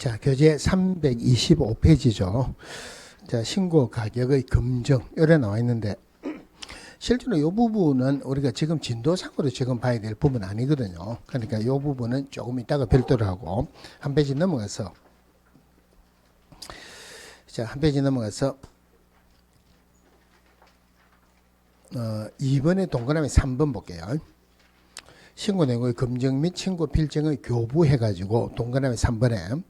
자, 교재 325페이지죠. 자, 신고 가격의 검증 요래 나와 있는데 실제로 이 부분은 우리가 지금 진도상으로 지금 봐야 될 부분 아니거든요. 그러니까 이 부분은 조금 이따가 별도로 하고 한 페이지 넘어가서 자, 한 페이지 넘어가서 2번의 동그라미 3번 볼게요. 신고 내용의 검증 및 신고 필증의 교부 해가지고 동그라미 3번에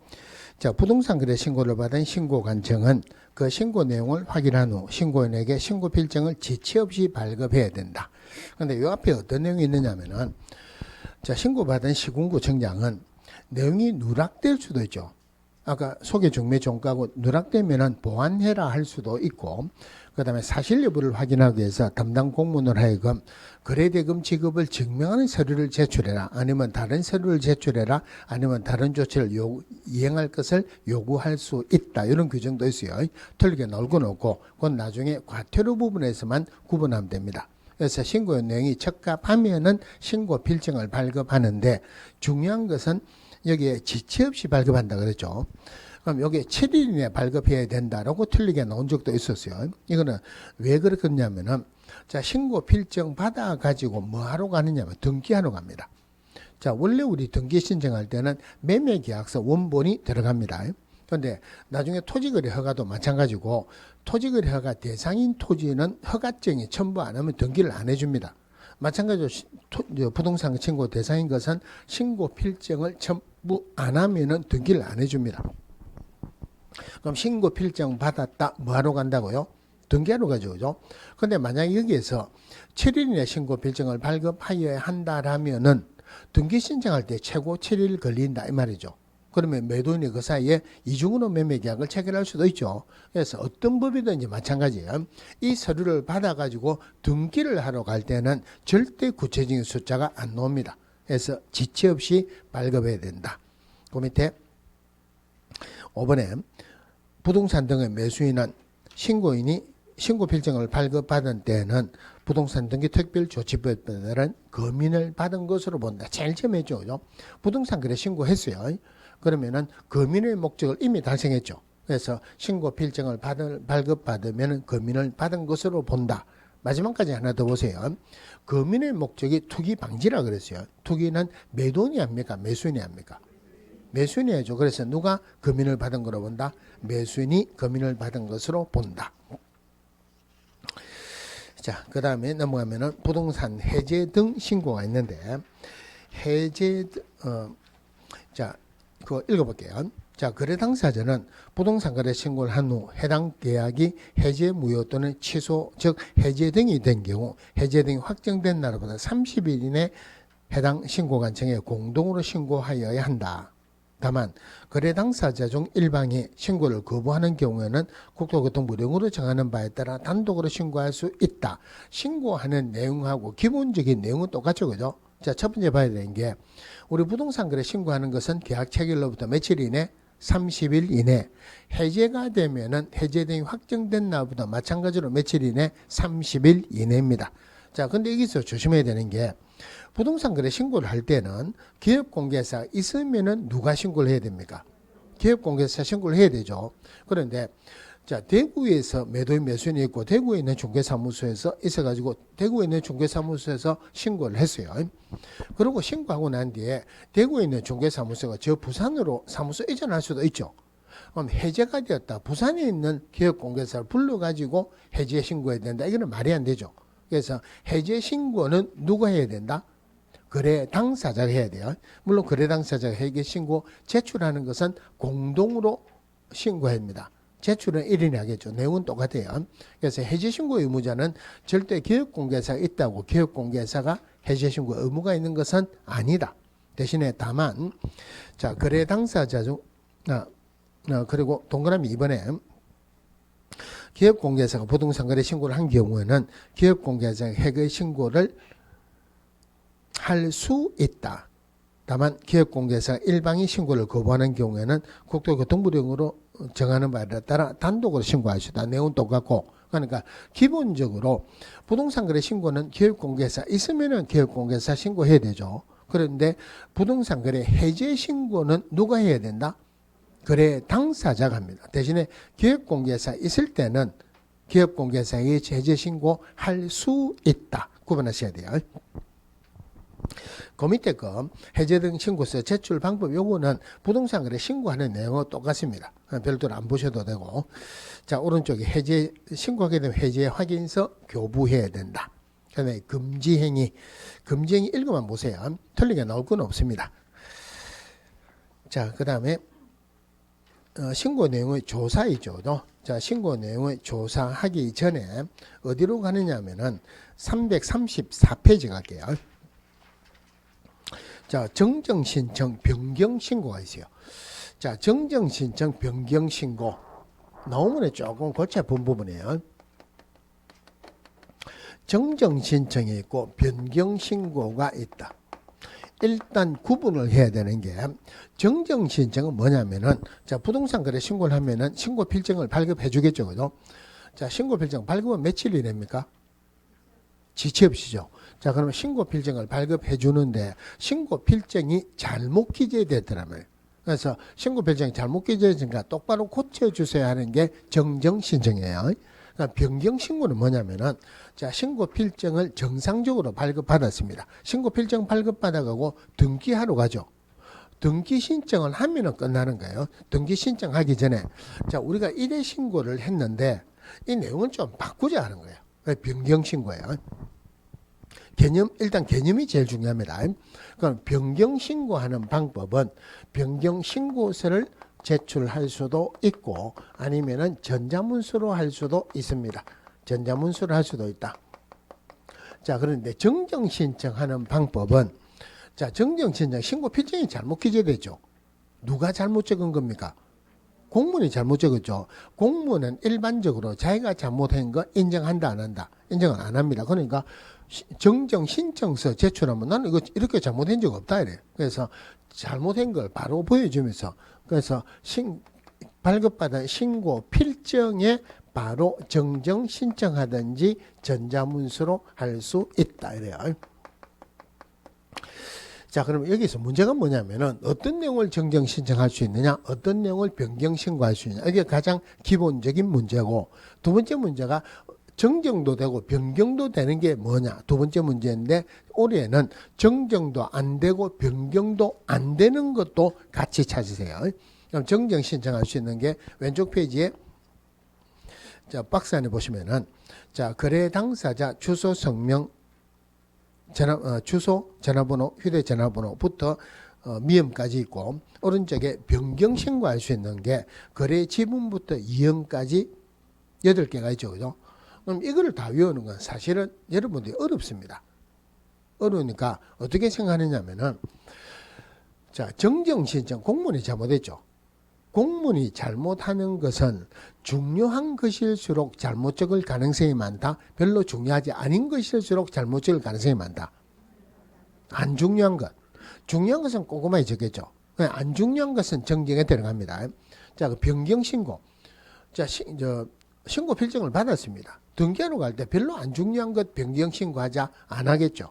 자, 부동산 거래 신고를 받은 신고관청은 그 신고 내용을 확인한 후 신고인에게 신고 필증을 지체 없이 발급해야 된다. 그런데 이 앞에 어떤 내용이 있느냐면은 자, 신고받은 시군구청장은 내용이 누락될 수도 있죠. 아까 소개 중매 종가고 누락되면은 보완해라 할 수도 있고, 그 다음에 사실 여부를 확인하기 위해서 담당 공무원을 하여금 거래대금 지급을 증명하는 서류를 제출해라, 아니면 다른 서류를 제출해라, 아니면 다른 조치를 이행할 것을 요구할 수 있다. 이런 규정도 있어요. 틀리게 나올 건 없고, 그건 나중에 과태료 부분에서만 구분하면 됩니다. 그래서 신고 내용이 적합하면은 신고 필증을 발급하는데, 중요한 것은 여기에 지체 없이 발급한다 그랬죠. 그럼 여기 7일 이내 발급해야 된다라고 틀리게 나온 적도 있었어요. 이거는 왜 그렇겠냐면은 자, 신고 필증 받아 가지고 뭐 하러 가느냐면 등기하러 갑니다. 자, 원래 우리 등기 신청할 때는 매매 계약서 원본이 들어갑니다. 그런데 나중에 토지거래 허가도 마찬가지고 토지거래 허가 대상인 토지는 허가증이 첨부 안 하면 등기를 안 해줍니다. 마찬가지로 부동산 신고 대상인 것은 신고 필증을 첨부 안 하면은 등기를 안 해줍니다. 그럼 신고 필증 받았다 뭐 하러 간다고요? 등기하러 가죠, 그죠? 근데 만약 여기에서 7일 이내 신고 필증을 발급하여야 한다라면은 등기 신청할 때 최고 7일 걸린다 이 말이죠. 그러면 매도인이 그 사이에 이중으로 매매 계약을 체결할 수도 있죠. 그래서 어떤 법이든지 마찬가지예요. 이 서류를 받아가지고 등기를 하러 갈 때는 절대 구체적인 숫자가 안 나옵니다. 그래서 지체 없이 발급해야 된다. 그 밑에 5번에 부동산 등의 매수인은 신고인이 신고 필증을 발급받은 때는 부동산 등기 특별조치법에 따른 검인을 받은 것으로 본다. 제일 처음 했죠, 그죠? 부동산 거래 신고했어요. 그러면은 검인의 목적을 이미 달성했죠. 그래서 신고 필증을 발급받으면 검인을 받은 것으로 본다. 마지막까지 하나 더 보세요. 검인의 목적이 투기 방지라 그랬어요. 투기는 매도인이 합니까? 매수인이 합니까? 매수인이 해죠. 그래서 누가 검인을 받은 거로 본다? 매수인이 검인을 받은 것으로 본다. 자, 그 다음에 넘어가면은 부동산 해제 등 신고가 있는데, 해제, 자, 그거 읽어볼게요. 자, 거래 당사자는 부동산 거래 신고를 한 후 해당 계약이 해제 무효 또는 취소, 즉 해제 등이 된 경우 해제 등이 확정된 날보다 30일 이내 해당 신고관청에 공동으로 신고하여야 한다. 다만 거래 당사자 중 일방이 신고를 거부하는 경우에는 국토교통부령으로 정하는 바에 따라 단독으로 신고할 수 있다. 신고하는 내용하고 기본적인 내용은 똑같죠, 그죠? 자, 첫 번째 봐야 되는 게 우리 부동산 거래 신고하는 것은 계약 체결로부터 며칠 이내? 30일 이내. 해제가 되면은 해제 등이 확정된 날부터 마찬가지로 며칠 이내? 30일 이내입니다. 자, 근데 여기서 조심해야 되는 게 부동산 거래 신고를 할 때는 기업공개사가 있으면은 누가 신고를 해야 됩니까? 기업공개사 신고를 해야 되죠. 그런데 자, 대구에서 매도인 매수인이 있고 대구에 있는 중개사무소에서 있어가지고 대구에 있는 중개사무소에서 신고를 했어요. 그리고 신고하고 난 뒤에 대구에 있는 중개사무소가 저 부산으로 사무소 이전할 수도 있죠. 그럼 해제가 되었다. 부산에 있는 기업공개사를 불러가지고 해제 신고해야 된다. 이거는 말이 안 되죠. 그래서 해제 신고는 누가 해야 된다? 거래 당사자가 해야 돼요. 물론 거래 당사자가 해제 신고 제출하는 것은 공동으로 신고해야 합니다. 제출은 1인이 하겠죠. 내용은 똑같아요. 그래서 해제신고 의무자는 절대 기업공개사가 있다고 기업공개사가 해제신고 의무가 있는 것은 아니다. 대신에 다만 자, 거래 당사자 중 그리고 동그라미 2번에 기업공개사가 부동산 거래 신고를 한 경우에는 기업공개사가 해제 신고를 할 수 있다. 다만 기업공개사가 일방이 신고를 거부하는 경우에는 국토교통부령으로 정하는 바에 따라 단독으로 신고할 수 있다. 내용은 똑같고, 그러니까 기본적으로 부동산 거래 신고는 기업공개사 있으면은 기업공개사 신고해야 되죠. 그런데 부동산 거래 해제 신고는 누가 해야 된다? 거래 당사자가 합니다. 대신에 기업공개사 있을 때는 기업공개사에 제재 신고할 수 있다. 구분하셔야 돼요. 그 밑에 거 해제 등 신고서 제출 방법 요거는 부동산 거래 신고하는 내용은 똑같습니다. 별도로 안 보셔도 되고, 자 오른쪽에 해제 신고하게 되면 해제 확인서 교부해야 된다. 그다음에 금지 행위 읽어만 보세요. 틀리게 나올 건 없습니다. 자 그다음에 신고 내용의 조사이죠. 자 신고 내용의 조사하기 전에 어디로 가느냐 하면은 334페이지 갈게요. 자, 정정신청 변경신고가 있어요. 자, 정정신청 변경신고. 논문에 조금 고쳐본 부분이에요. 정정신청이 있고 변경신고가 있다. 일단 구분을 해야 되는 게 정정신청은 뭐냐면은 자, 부동산 거래 신고를 하면은 신고 필증을 발급해 주겠죠. 그죠? 자, 신고 필증 발급은 며칠이 됩니까? 지체 없이죠. 자, 그러면 신고 필증을 발급해 주는데 신고 필증이 잘못 기재됐더라면 그래서 신고 필증이 잘못 기재되니까 똑바로 고쳐 주세요 하는 게 정정 신청이에요. 그러니까 변경 신고는 뭐냐면은 자, 신고 필증을 정상적으로 발급받았습니다. 신고 필증 발급받아가고 등기하러 가죠. 등기 신청을 하면은 끝나는 거예요. 등기 신청하기 전에 자, 우리가 1회 신고를 했는데 이 내용을 좀 바꾸자 하는 거예요. 변경 신고예요. 일단 개념이 제일 중요합니다. 그럼 변경 신고하는 방법은 변경 신고서를 제출할 수도 있고 아니면은 전자문서로 할 수도 있습니다. 전자문서로 할 수도 있다. 자, 그런데 정정 신청하는 방법은 자, 정정 신청 신고 필증이 잘못 기재되죠. 누가 잘못 적은 겁니까? 공무원이 잘못 적었죠. 공무원은 일반적으로 자기가 잘못한 거 인정한다 안 한다? 인정은 안 합니다. 그러니까 정정 신청서 제출하면 나는 이거 이렇게 잘못한 적 없다 이래. 그래서 잘못한 걸 바로 보여주면서 그래서 발급받은 신고 필증에 바로 정정 신청하든지 전자문서로 할 수 있다 이래요. 자, 그럼 여기서 문제가 뭐냐면은 어떤 내용을 정정 신청할 수 있느냐, 어떤 내용을 변경 신고할 수 있느냐. 이게 가장 기본적인 문제고, 두 번째 문제가 정정도 되고 변경도 되는 게 뭐냐. 두 번째 문제인데 올해는 정정도 안 되고 변경도 안 되는 것도 같이 찾으세요. 그럼 정정 신청할 수 있는 게 왼쪽 페이지에 자, 박스 안에 보시면은 자, 거래 당사자 주소 성명 주소, 전화번호, 휴대전화번호부터 미음까지 있고 오른쪽에 변경 신고할 수 있는 게 거래 지분부터 이음까지 8개가 있죠. 그죠? 그럼 이거를 다 외우는 건 사실은 여러분들이 어렵습니다. 어려우니까 어떻게 생각하느냐면은 자, 정정 신청 공무원이 잘못했죠. 공무원이 잘못하는 것은 중요한 것일수록 잘못 적을 가능성이 많다. 별로 중요하지 않은 것일수록 잘못 적을 가능성이 많다. 안 중요한 것. 중요한 것은 꼼꼼하게 적겠죠. 안 중요한 것은 정정에 들어갑니다. 자, 그 변경 신고. 자, 신고 필증을 받았습니다. 등기하러 갈 때 별로 안 중요한 것 변경 신고하자 안 하겠죠.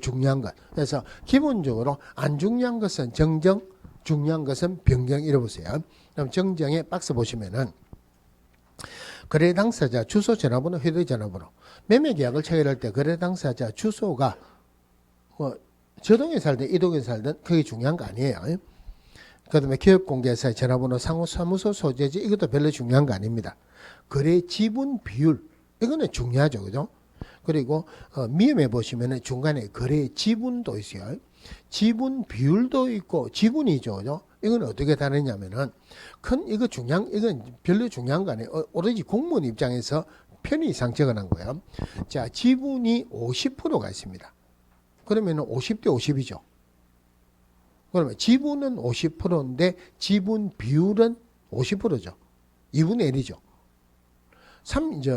중요한 것. 그래서 기본적으로 안 중요한 것은 정정, 중요한 것은 변경 잃어보세요. 그럼 정정의 박스 보시면은 거래 당사자 주소, 전화번호, 휴대전화번호. 매매 계약을 체결할 때 거래 당사자 주소가 뭐 저동에 살든 이동에 살든 그게 중요한 거 아니에요. 그다음에 기업공개사의 전화번호, 사무소 소재지 이것도 별로 중요한 거 아닙니다. 거래 지분 비율 이거는 중요하죠, 그죠? 그리고 미음에 보시면은 중간에 거래 지분도 있어요. 지분 비율도 있고 지분이죠, 그죠? 이건 어떻게 다르냐면은 이건 별로 중요한 거 아니에요. 오로지 공무원 입장에서 편의상 적어놓은 거예요. 자, 지분이 50%가 있습니다. 그러면은 50대 50이죠. 그러면 지분은 50%인데 지분 비율은 50%죠. 2분의 1이죠.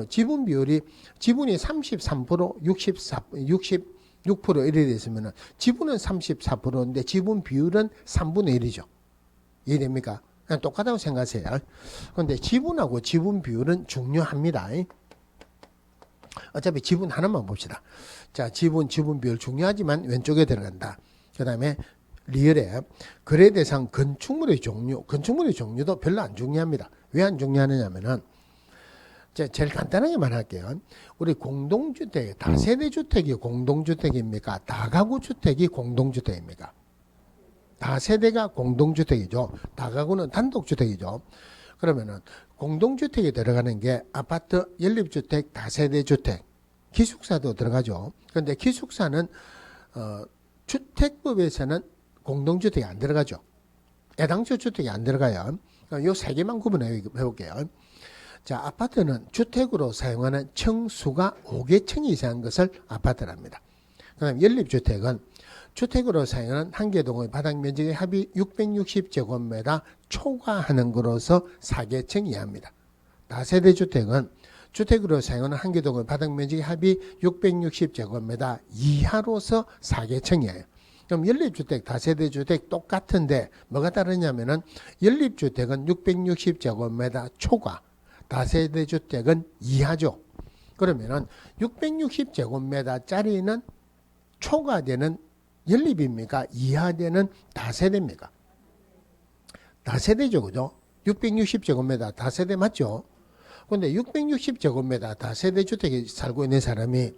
지분 비율이 지분이 33%, 66% 이래 됐으면은 지분은 34%인데 지분 비율은 3분의 1이죠. 이해됩니까? 그냥 똑같다고 생각하세요. 그런데 지분하고 지분 비율은 중요합니다. 어차피 지분 하나만 봅시다. 자, 지분 비율 중요하지만 왼쪽에 들어간다. 그 다음에 리얼에 거래 대상 건축물의 종류도 별로 안 중요합니다. 왜 안 중요하느냐면은 제일 간단하게 말할게요. 우리 공동주택, 다세대 주택이 공동주택입니까? 다가구 주택이 공동주택입니까? 다세대가 공동주택이죠. 다가구는 단독주택이죠. 그러면은 공동주택에 들어가는 게 아파트, 연립주택, 다세대주택, 기숙사도 들어가죠. 그런데 기숙사는 주택법에서는 공동주택이 안 들어가죠. 애당초 주택이 안 들어가요. 요 세 개만 구분해 볼게요. 자, 아파트는 주택으로 사용하는 층수가 5개 층 이상인 것을 아파트랍니다. 그다음 연립주택은 주택으로 사용하는 한 개 동의 바닥 면적의 합이 660제곱미터 초과하는 것으로서 4개층 이하입니다. 다세대 주택은 주택으로 사용하는 한 개 동의 바닥 면적의 합이 660제곱미터 이하로서 4개층이에요. 그럼 연립주택, 다세대주택 똑같은데 뭐가 다르냐면은 연립주택은 660제곱미터 초과, 다세대주택은 이하죠. 그러면은 660제곱미터짜리는 초과되는 연립입니까? 이하되는 다세대입니까? 다세대죠, 그죠? 660제곱미터 다세대 맞죠? 근데 660제곱미터 다세대 주택에 살고 있는 사람이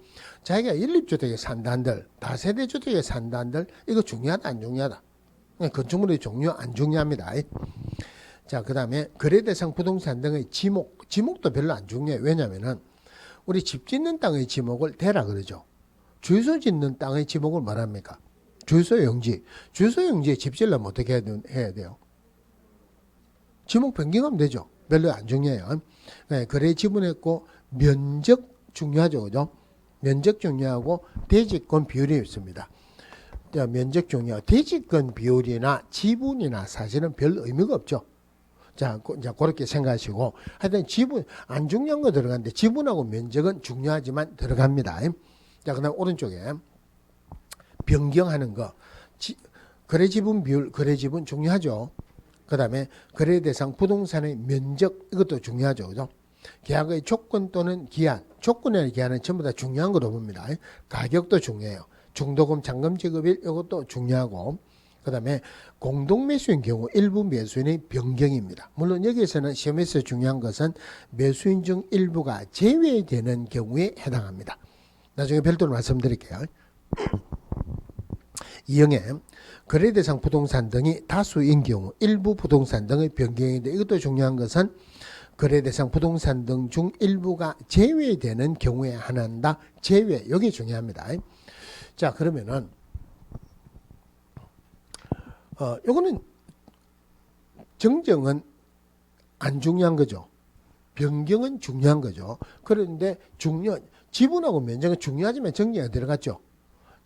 자기가 연립주택에 산다 한들, 다세대 주택에 산다 한들, 이거 중요하다, 안 중요하다? 건축물의 종류 안 중요합니다. 자, 그 다음에 거래대상 부동산 등의 지목도 별로 안 중요해요. 왜냐면은 우리 집 짓는 땅의 지목을 대라 그러죠. 주유소 짓는 땅의 지목을 말합니까? 주유소용지. 주유소용지에 집 지으려면 어떻게 해야 돼요? 지목 변경하면 되죠. 별로 안 중요해요. 네, 거래 지분했고 면적 중요하죠, 그죠? 면적 중요하고 대지권 비율이 있습니다. 자, 면적 중요하고 대지권 비율이나 지분이나 사실은 별 의미가 없죠. 자, 그렇게 생각하시고 하여튼 지분 안 중요한 거 들어가는데 지분하고 면적은 중요하지만 들어갑니다. 자, 그다음 오른쪽에 변경하는 거 거래 지분 비율, 거래 지분 중요하죠. 그 다음에 거래 대상 부동산의 면적 이것도 중요하죠. 그죠? 계약의 조건 또는 기한, 조건이나 기한은 전부 다 중요한 거로 봅니다. 가격도 중요해요. 중도금 잔금 지급일 이것도 중요하고 그 다음에 공동매수인 경우 일부 매수인의 변경입니다. 물론 여기에서는 시험에서 중요한 것은 매수인 중 일부가 제외되는 경우에 해당합니다. 나중에 별도로 말씀드릴게요. 이형에 거래대상 부동산 등이 다수인 경우 일부 부동산 등의 변경인데 이것도 중요한 것은 거래대상 부동산 등 중 일부가 제외되는 경우에 한한다. 제외 이게 중요합니다. 자, 그러면은 요거는 정정은 안 중요한 거죠. 변경은 중요한 거죠. 그런데 지분하고 면적은 중요하지만 정리가 들어갔죠.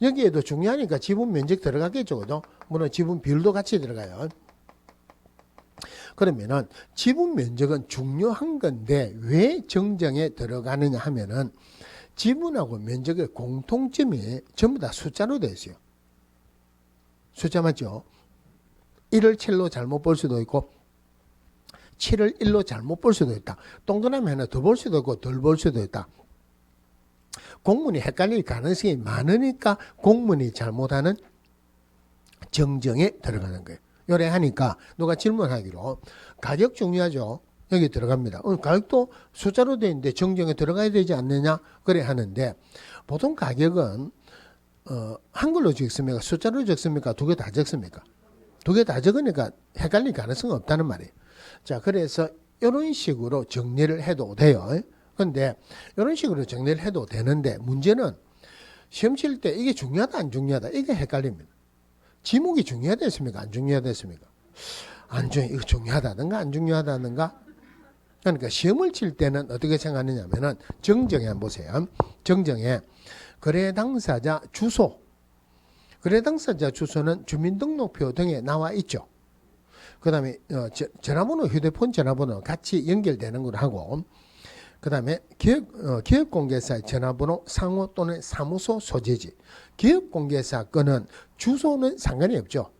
여기에도 중요하니까 지분 면적 들어가겠죠. 그죠? 물론 지분 비율도 같이 들어가요. 그러면은 지분 면적은 중요한 건데 왜 정정에 들어가느냐 하면은 지분하고 면적의 공통점이 전부 다 숫자로 되어 있어요. 숫자 맞죠? 1을 7로 잘못 볼 수도 있고 7을 1로 잘못 볼 수도 있다. 동그라미 하나 더 볼 수도 있고 덜 볼 수도 있다. 공문이 헷갈릴 가능성이 많으니까 공문이 잘못하는 정정에 들어가는 거예요. 요래 하니까 누가 질문하기로 가격 중요하죠. 여기 들어갑니다. 가격도 숫자로 되어 있는데 정정에 들어가야 되지 않느냐 그래 하는데 보통 가격은 한글로 적습니까? 숫자로 적습니까? 두 개 다 적습니까? 두 개 다 적으니까 헷갈릴 가능성이 없다는 말이에요. 자, 그래서 이런 식으로 정리를 해도 돼요. 근데 이런 식으로 정리를 해도 되는데 문제는 시험 칠 때 이게 중요하다 안 중요하다 이게 헷갈립니다. 지목이 중요하겠습니까? 안 중요하겠습니까? 이거 중요하다든가 안 중요하다든가. 그러니까 시험을 칠 때는 어떻게 생각하느냐면은 정정에 한번 보세요. 정정에 거래 당사자 주소, 거래 당사자 주소는 주민등록표 등에 나와 있죠. 그 다음에 전화번호, 휴대폰 전화번호 같이 연결되는 걸 하고 그 다음에 기업공개사의 전화번호, 상호 또는 사무소 소재지. 기업공개사 거는 주소는 상관이 없죠.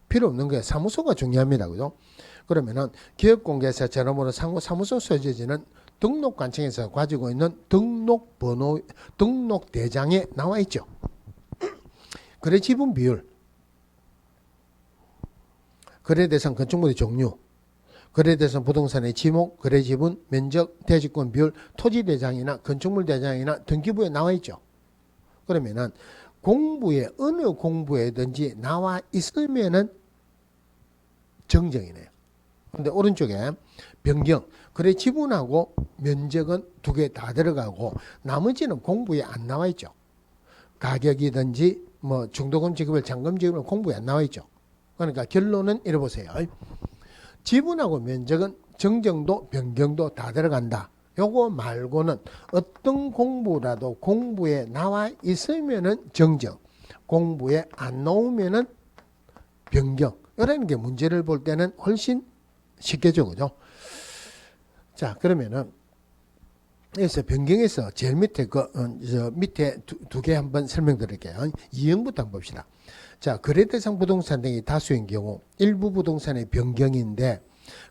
필요 없는 거예요. 사무소가 중요합니다. 그죠? 그러면은 기업공개사 전화번호, 상호, 사무소 소재지는 등록관청에서 가지고 있는 등록번호, 등록대장에 나와 있죠. 거래 지분 비율. 거래대상 건축물의 종류, 거래대상 부동산의 지목, 거래지분, 면적, 대지권 비율, 토지대장이나 건축물대장이나 등기부에 나와 있죠. 그러면은 공부에 어느 공부에든지 나와 있으면은 정정이네요. 근데 오른쪽에 변경, 거래 지분하고 면적은 두 개 다 들어가고 나머지는 공부에 안 나와 있죠. 가격이든지 뭐 중도금 지급일, 잔금 지급일 공부에 안 나와 있죠. 그러니까 결론은 이래 보세요. 지분하고 면적은 정정도 변경도 다 들어간다. 요거 말고는 어떤 공부라도 공부에 나와 있으면은 정정, 공부에 안 나오면은 변경. 이라는 게 문제를 볼 때는 훨씬 쉽겠죠, 그죠? 자, 그러면은 여기서 변경해서 제일 밑에 밑에 두 개 한번 설명드릴게요. 이형부터 한번 봅시다. 자, 거래대상 부동산 등이 다수인 경우 일부 부동산의 변경인데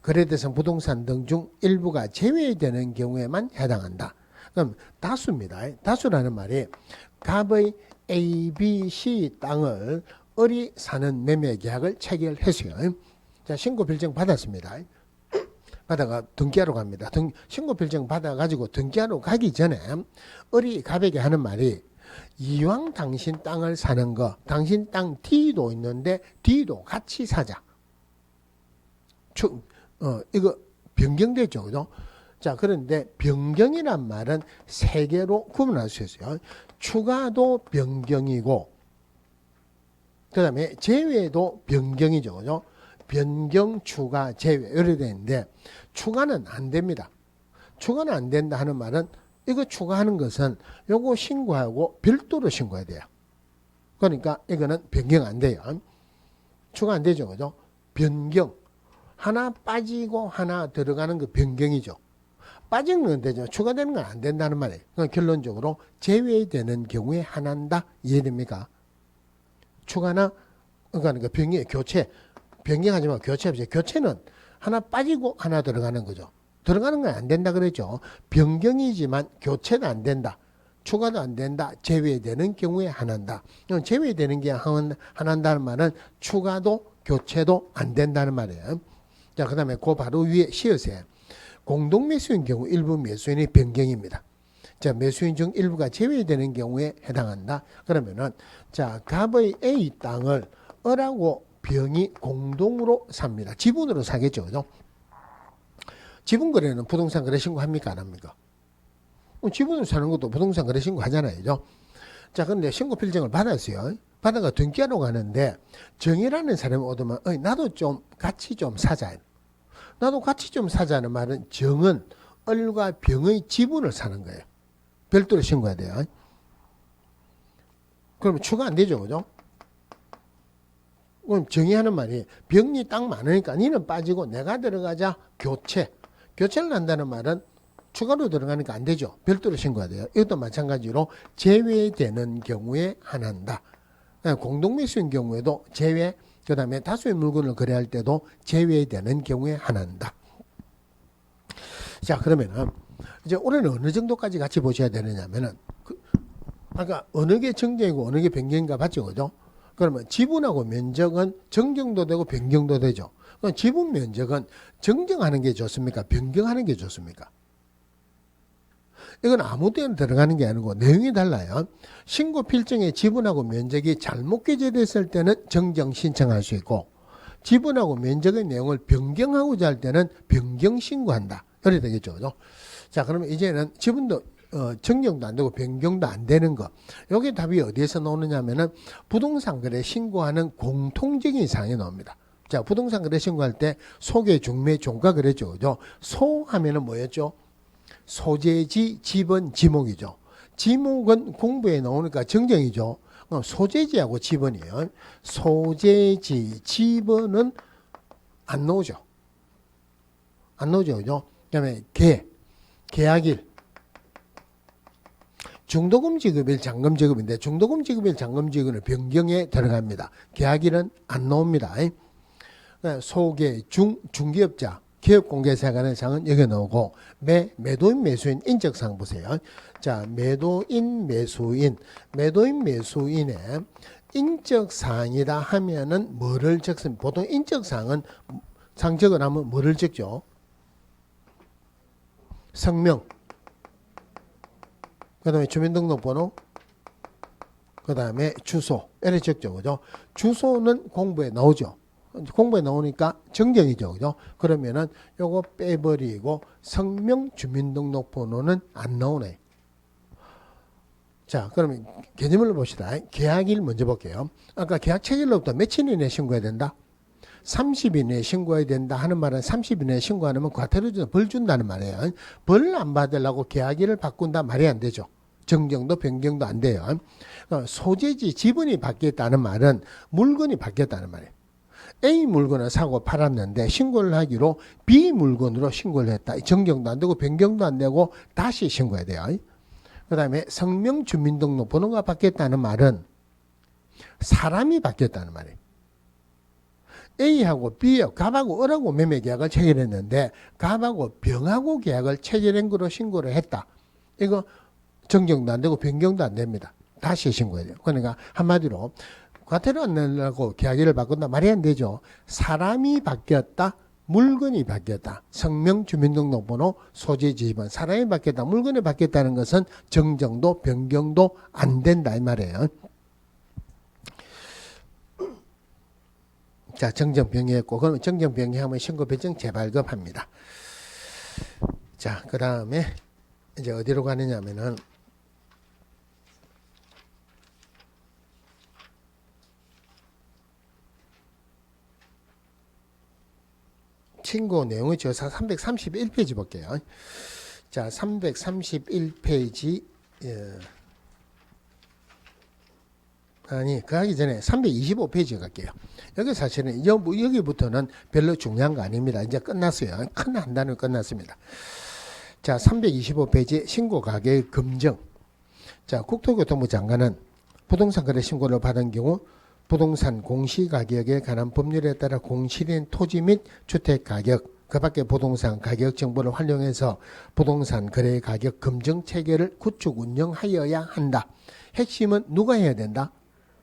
거래대상 부동산 등 중 일부가 제외되는 경우에만 해당한다. 그럼 다수입니다. 다수라는 말이 갑의 A, B, C 땅을 을이 사는 매매 계약을 체결했어요. 자, 신고 필증 받았습니다. 받아가 등기하러 갑니다. 신고 필증 받아가지고 등기하러 가기 전에 을이 갑에게 하는 말이 이왕 당신 땅을 사는 거, 당신 땅 D도 있는데 D도 같이 사자. 이거 변경되죠, 그죠? 자, 그런데 변경이란 말은 세 개로 구분할 수 있어요. 추가도 변경이고, 그 다음에 제외도 변경이죠, 그죠? 변경, 추가, 제외 이렇게 되는데 추가는 안 됩니다. 추가는 안 된다 하는 말은 이거 추가하는 것은 요거 신고하고 별도로 신고해야 돼요. 그러니까 이거는 변경 안 돼요. 추가 안 되죠, 그죠? 변경 하나 빠지고 하나 들어가는 거 변경이죠. 빠지는 건 되죠. 추가되는 건 안 된다는 말이에요. 그러니까 결론적으로 제외되는 경우에 하나한다. 이해됩니까? 추가나 그러니까 변경, 교체, 변경하지 말고 교체합시다. 교체는 하나 빠지고 하나 들어가는 거죠. 들어가는 건 안 된다 그랬죠. 변경이지만 교체도 안 된다. 추가도 안 된다. 제외되는 경우에 하나한다. 제외되는 게 하나한다는 말은 추가도 교체도 안 된다는 말이에요. 자, 그 다음에 그 바로 위에 시어세. 공동매수인 경우 일부 매수인의 변경입니다. 자, 매수인 중 일부가 제외되는 경우에 해당한다. 그러면은 자, 갑의 A 땅을 을하고 병이 공동으로 삽니다. 지분으로 사겠죠, 그죠? 지분 거래는 부동산 거래 신고 합니까, 안 합니까? 지분으로 사는 것도 부동산 거래 신고 하잖아요, 그죠? 자, 근데 신고 필증을 받았어요. 받아가 등기하러 가는데 정이라는 사람이 오더만, 나도 좀 같이 좀 사자. 나도 같이 좀 사자는 말은 정은 을과 병의 지분을 사는 거예요. 별도로 신고해야 돼요. 그러면 추가 안 되죠, 그죠? 그럼 정의하는 말이 병이 딱 많으니까 니는 빠지고 내가 들어가자. 교체. 교체를 한다는 말은 추가로 들어가니까 안 되죠. 별도로 신고해야 돼요. 이것도 마찬가지로 제외되는 경우에 하나한다. 공동매수인 경우에도 제외, 그 다음에 다수의 물건을 거래할 때도 제외되는 경우에 하나한다. 자, 그러면은 이제 올해는 어느 정도까지 같이 보셔야 되느냐면은 아까 어느 게 정정이고 어느 게 변경인가 봤죠, 그죠? 그러면 지분하고 면적은 정정도 되고 변경도 되죠. 그럼 지분 면적은 정정하는 게 좋습니까? 변경하는 게 좋습니까? 이건 아무 데나 들어가는 게 아니고 내용이 달라요. 신고 필증의 지분하고 면적이 잘못 기재됐을 때는 정정 신청할 수 있고 지분하고 면적의 내용을 변경하고자 할 때는 변경 신고한다. 이래 되겠죠, 그죠? 자, 그러면 이제는 지분도 정정도 안 되고 변경도 안 되는 거. 여기 답이 어디에서 나오느냐 하면은 부동산 거래 신고하는 공통적인 사항이 나옵니다. 자, 부동산 거래 신고할 때 소개, 중매, 종가 그랬죠, 그죠? 소 하면은 뭐였죠? 소재지, 지번, 지목이죠. 지목은 공부에 나오니까 정정이죠. 소재지하고 지번이에요. 소재지, 지번은 안 나오죠. 안 나오죠, 그죠? 그 다음에 계약일. 중도금 지급일, 잔금 지급인데 중도금 지급일, 잔금 지급은 변경에 들어갑니다. 계약일은 안 나옵니다. 소개, 중기업자, 기업공개사에 관한 사항은 여기 나오고 매도인, 매수인, 인적사항 보세요. 자, 매도인, 매수인의 인적사항이다 하면은 뭐를 적습니까? 보통 인적사항은 상 적어나면 뭐를 적죠? 성명, 그 다음에 주민등록번호, 그 다음에 주소, 이렇게 적죠. 그죠? 주소는 공부에 나오죠. 공부에 나오니까 정정이죠. 그죠? 그러면은 요거 빼버리고 성명, 주민등록번호는 안 나오네. 자, 그러면 개념을 봅시다. 계약일 먼저 볼게요. 아까 계약 체결로부터 며칠 이내에 신고해야 된다? 30일 내에 신고해야 된다 하는 말은 30일 내에 신고 안 하면 과태료 준다, 벌 준다는 말이에요. 벌 안 받으려고 계약일을 바꾼다 말이 안 되죠. 정정도 변경도 안 돼요. 소재지 지분이 바뀌었다는 말은 물건이 바뀌었다는 말이에요. A 물건을 사고 팔았는데 신고를 하기로 B 물건으로 신고를 했다. 정정도 안 되고 변경도 안 되고 다시 신고해야 돼요. 그 다음에 성명 주민등록번호가 바뀌었다는 말은 사람이 바뀌었다는 말이에요. A하고 B하고 갑하고 을하고 매매 계약을 체결했는데 갑하고 병하고 계약을 체결한 거로 신고를 했다. 이거 정정도 안 되고 변경도 안 됩니다. 다시 신고해야 돼요. 그러니까 한마디로 과태료 안 내려고 계약일을 바꾼다 말이 안 되죠. 사람이 바뀌었다. 물건이 바뀌었다. 성명, 주민등록번호, 소재 지분, 사람이 바뀌었다. 물건이 바뀌었다는 것은 정정도 변경도 안 된다 이 말이에요. 자, 정정병의했고 그러면 정정병의하면 신고 배정 재발급합니다. 자, 그 다음에 이제 어디로 가느냐면은 신고 내용의 조사 331페이지 볼게요. 자, 331페이지 아니, 그 하기 전에 325페이지 갈게요. 여기 사실은 여기부터는 별로 중요한 거 아닙니다. 이제 끝났어요. 큰 한 단은 끝났습니다. 자, 325페이지 신고 가격 검증. 자, 국토교통부 장관은 부동산 거래 신고를 받은 경우 부동산 공시가격에 관한 법률에 따라 공시된 토지 및 주택가격, 그 밖에 부동산 가격 정보를 활용해서 부동산 거래 가격 검증 체계를 구축 운영하여야 한다. 핵심은 누가 해야 된다?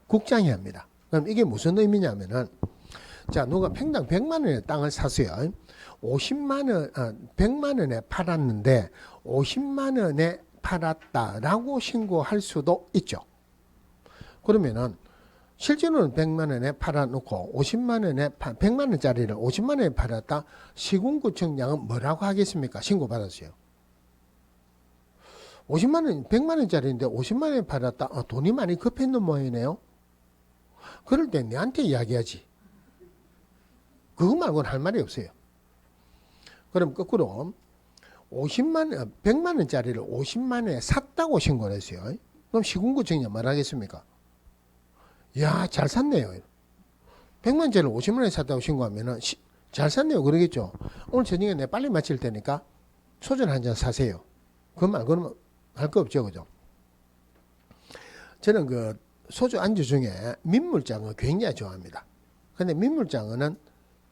국장이 합니다. 그럼 이게 무슨 의미냐면은, 자, 누가 평당 100만 원의 땅을 샀어요. 100만 원에 팔았는데 50만 원에 팔았다라고 신고할 수도 있죠. 그러면은 실제로는 100만 원에 팔아놓고 50만 원에 100만 원짜리를 50만 원에 팔았다. 시군구청장은 뭐라고 하겠습니까? 신고받았어요. 50만 원, 100만 원짜리인데 50만 원에 팔았다. 돈이 많이 급했는 모양이네요. 그럴 때 내한테 이야기하지. 그거 말고는 할 말이 없어요. 그럼 거꾸로 100만 원짜리를 50만 원에 샀다고 신고를 했어요. 그럼 시군구청장이 뭐라겠습니까? 야, 잘 샀네요. 100만 원짜리를 50만 원에 샀다고 신고하면은 잘 샀네요. 그러겠죠. 오늘 저녁에 내 빨리 마칠 테니까 소주 한 잔 사세요. 그건 말고는 할 거 없죠. 그죠? 저는 그 소주 안주 중에 민물장어 굉장히 좋아합니다. 근데 민물장어는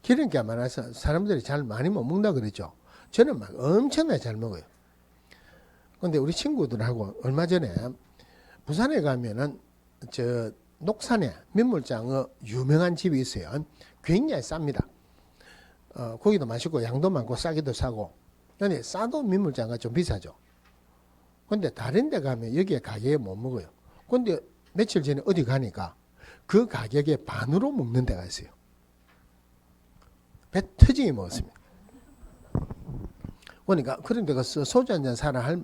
기름기가 많아서 사람들이 잘 많이 못 먹는다 그랬죠. 저는 막 엄청나게 잘 먹어요. 근데 우리 친구들하고 얼마 전에 부산에 가면은 저 녹산에 민물장어 유명한 집이 있어요. 굉장히 쌉니다. 고기도 맛있고 양도 많고 싸기도 싸고. 근데 싸도 민물장어가 좀 비싸죠. 근데 다른 데 가면 여기에 가격에 못 먹어요. 근데 며칠 전에 어디 가니까 그 가격에 반으로 먹는 데가 있어요. 배 터지게 먹었습니다. 그러니까 그런 데 가서 소주 한잔 사라 할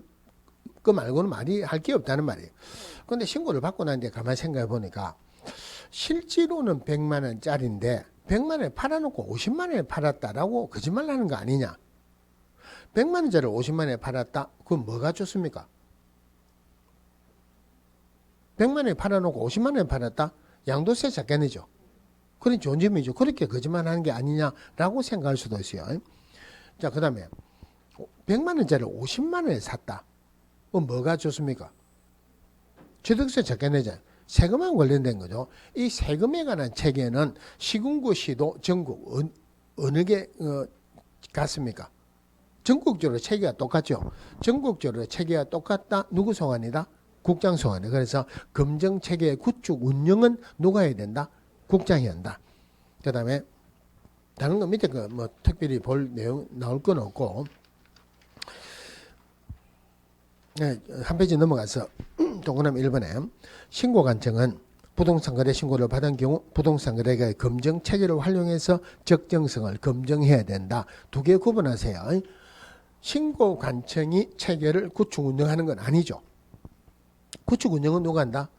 거 말고는 말이 할 게 없다는 말이에요. 근데 신고를 받고 난 뒤에 가만히 생각해 보니까 실제로는 100만 원짜리인데 100만 원에 팔아놓고 50만 원에 팔았다라고 거짓말 하는 거 아니냐. 100만 원짜리를 50만 원에 팔았다. 그건 뭐가 좋습니까? 100만 원에 팔아놓고 50만 원에 팔았다. 양도세 작게 내죠. 그런 좋은 점이죠. 그렇게 거짓말 하는 게 아니냐라고 생각할 수도 있어요. 자, 그 다음에 100만 원짜리를 50만 원에 샀다. 그럼 뭐가 좋습니까? 취득세 작게 내잖아요. 세금하고 관련된 거죠. 이 세금에 관한 체계는 시군구시도 전국 어느 게 같습니까? 전국적으로 체계가 똑같죠. 전국적으로 체계가 똑같다. 누구 소관이다? 국장 소관해. 그래서 검증 체계 구축 운영은 누가 해야 된다? 국장이 한다. 그다음에 다른 거 밑에 그 뭐 특별히 볼 내용 나올 건 없고, 네, 한 페이지 넘어가서 동그라미 1번에 신고 관청은 부동산 거래 신고를 받은 경우 부동산 거래가의 검증 체계를 활용해서 적정성을 검증해야 된다. 두 개 구분하세요. 신고 관청이 체계를 구축 운영하는 건 아니죠. 구축 운영은 누가 한다?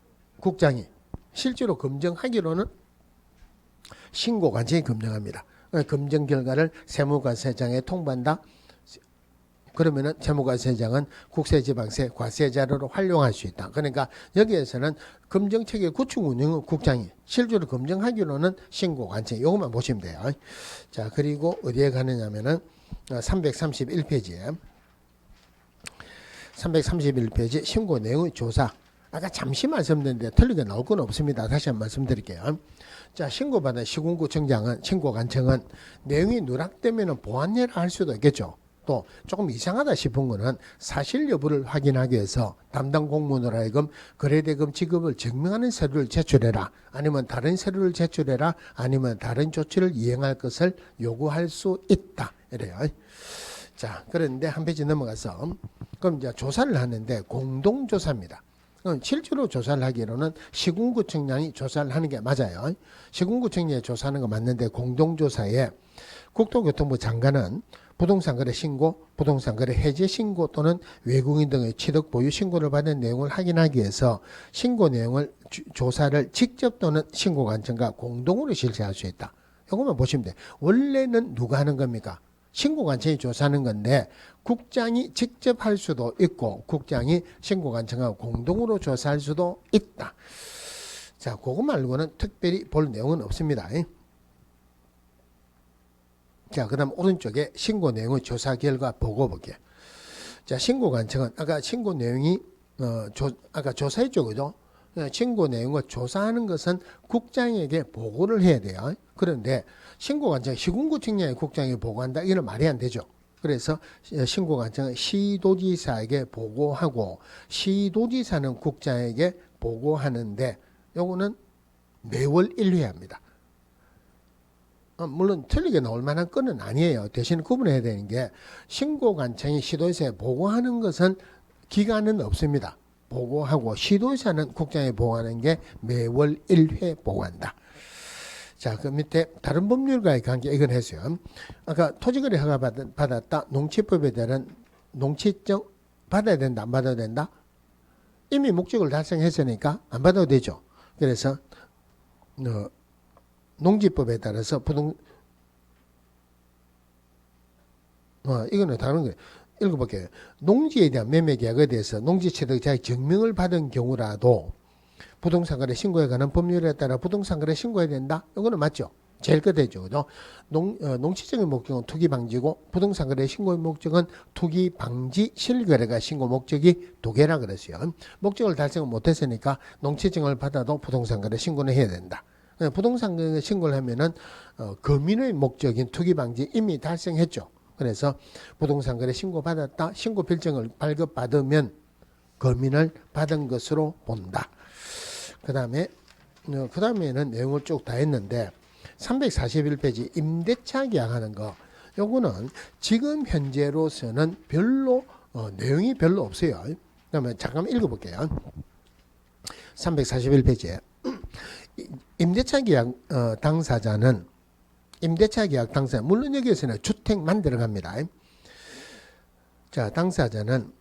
국장이. 실제로 검증하기로는 신고 관청이 검증합니다. 검증 결과를 세무과세장에 통보한다. 그러면은 세무과세장은 국세지방세 과세 자료로 활용할 수 있다. 그러니까 여기에서는 검증체계 구축 운영은 국장이, 실제로 검증하기로는 신고관청. 이것만 보시면 돼요. 자, 그리고 어디에 가느냐면은 331페이지에 331페이지 신고 내용의 조사. 아까 잠시 말씀드렸는데 틀리게 나올 건 없습니다. 다시 한번 말씀드릴게요. 자, 신고받은 시군구청장은, 신고관청은 내용이 누락되면 보완례를 할 수도 있겠죠. 또 조금 이상하다 싶은 거는 사실 여부를 확인하기 위해서 담당 공무원으로 하여금 거래대금 지급을 증명하는 서류를 제출해라, 아니면 다른 서류를 제출해라, 아니면 다른 조치를 이행할 것을 요구할 수 있다, 이래요. 자, 그런데 한 페이지 넘어가서 그럼 이제 조사를 하는데 공동조사입니다. 실제로 조사를 하기로는 시군구청장이 조사를 하는 게 맞아요. 시군구청장이 조사하는 거 맞는데 공동조사에 국토교통부 장관은 부동산 거래 신고, 부동산 거래 해제 신고 또는 외국인 등의 취득 보유 신고를 받은 내용을 확인하기 위해서 신고 내용을 조사를 직접 또는 신고관청과 공동으로 실시할 수 있다. 이것만 보시면 돼. 원래는 누가 하는 겁니까? 신고관청이 조사하는 건데 국장이 직접 할 수도 있고 국장이 신고관청하고 공동으로 조사할 수도 있다. 자, 그거 말고는 특별히 볼 내용은 없습니다. 자, 그 다음 오른쪽에 신고 내용의 조사 결과 보고 볼게요. 자, 신고관청은 아까 신고 내용이 아까 조사했죠, 그죠? 신고 내용을 조사하는 것은 국장에게 보고를 해야 돼요. 그런데 신고관청, 시군구청장의 국장에 보고한다, 이건 말이 안 되죠. 그래서 신고관청은 시도지사에게 보고하고 시도지사는 국장에게 보고하는데 요거는 매월 1회 합니다. 물론 틀리게 나올 만한 건은 아니에요. 대신 구분해야 되는 게 신고관청이 시도지사에 보고하는 것은 기간은 없습니다. 보고하고 시도지사는 국장에 보고하는 게 매월 1회 보고한다. 자, 그 밑에 다른 법률과의 관계 이건 했어요. 아까 토지거래 허가 받았다. 농지법에 따른 농지증 받아야 된다, 안 받아도 된다? 이미 목적을 달성했으니까 안 받아도 되죠. 그래서 농지법에 따라서 이거는 다른 거예요. 읽어볼게요. 농지에 대한 매매계약에 대해서 농지취득자의 증명을 받은 경우라도 부동산거래 신고에 관한 법률에 따라 부동산거래 신고해야 된다? 이거는 맞죠? 제일 끝에죠. 그죠? 농지적인 목적은 투기방지고 부동산거래 신고의 목적은 투기방지 실거래가 신고 목적이 두 개라 그랬어요. 목적을 달성을 못했으니까 농지증을 받아도 부동산거래 신고는 해야 된다. 부동산 신고를 하면은 거민의 목적인 투기방지 이미 달성했죠. 그래서 부동산 거래 신고 받았다, 신고 필증을 발급받으면 거민을 받은 것으로 본다. 그다음에는 내용을 쭉 다 했는데 341페이지 임대차 계약하는 거, 요거는 지금 현재로서는 별로 내용이 별로 없어요. 그러면 잠깐 읽어볼게요. 341페이지에 임대차 계약 당사자는 임대차 계약 당사자, 물론 여기에서는 주택 만들어 갑니다. 자, 당사자는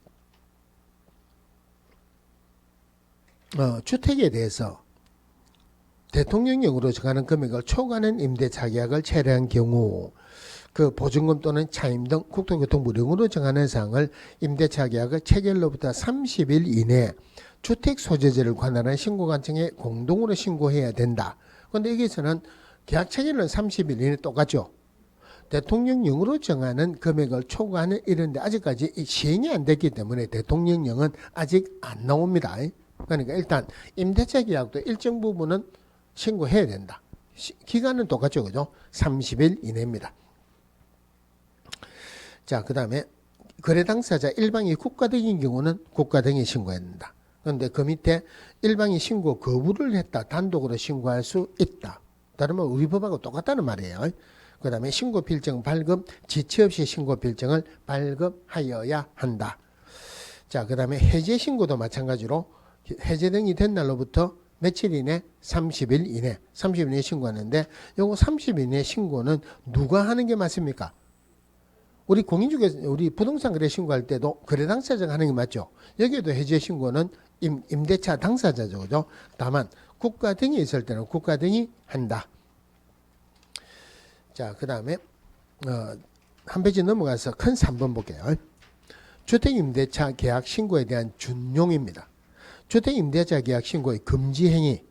주택에 대해서 대통령령으로 정하는 금액을 초과하는 임대차 계약을 체결한 경우 그 보증금 또는 차임 등 국토교통부령으로 정하는 사항을 임대차 계약의 체결로부터 30일 이내에 주택 소재지를 관할하는 신고관청에 공동으로 신고해야 된다. 그런데 여기서는 계약 체결은 30일 이내 똑같죠. 대통령령으로 정하는 금액을 초과하는 이런데 아직까지 시행이 안 됐기 때문에 대통령령은 아직 안 나옵니다. 그러니까 일단 임대차 계약도 일정 부분은 신고해야 된다. 기간은 똑같죠, 그죠? 30일 이내입니다. 자, 그 다음에 거래 당사자 일방이 국가 등인 경우는 국가 등이 신고해야 된다. 그런데 그 밑에 일방이 신고 거부를 했다. 단독으로 신고할 수 있다. 다른 말 우리 법하고 똑같다는 말이에요. 그 다음에 신고 필증 발급, 지체 없이 신고 필증을 발급하여야 한다. 자, 그 다음에 해제 신고도 마찬가지로 해제 등이 된 날로부터 며칠 이내? 30일 이내. 30일 이내 신고하는데 요거 30일 이내 신고는 누가 하는 게 맞습니까? 우리 공인중개사, 우리 부동산 거래 신고할 때도 거래 당사자가 하는 게 맞죠. 여기에도 해제 신고는 임대차 당사자죠. 그죠? 다만 국가 등이 있을 때는 국가 등이 한다. 자, 그 다음에 한 페이지 넘어가서 큰 3번 볼게요. 주택임대차 계약 신고에 대한 준용입니다. 주택임대차 계약 신고의 금지 행위,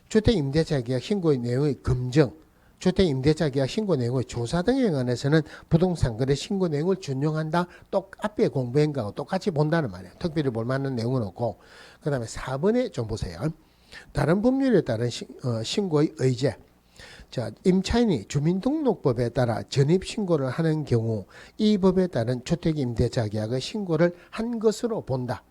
주택임대차 계약 신고의 내용의 검증, 주택임대차 계약 신고 내용의 조사 등에 관해서는 부동산 거래 신고 내용을 준용한다. 앞에 공부한 거하고 똑같이 본다는 말이에요. 특별히 볼 만한 내용은 없고. 그 다음에 4번에 좀 보세요. 다른 법률에 따른 신고의 의제. 자, 임차인이 주민등록법에 따라 전입신고를 하는 경우 이 법에 따른 주택임대차 계약의 신고를 한 것으로 본다.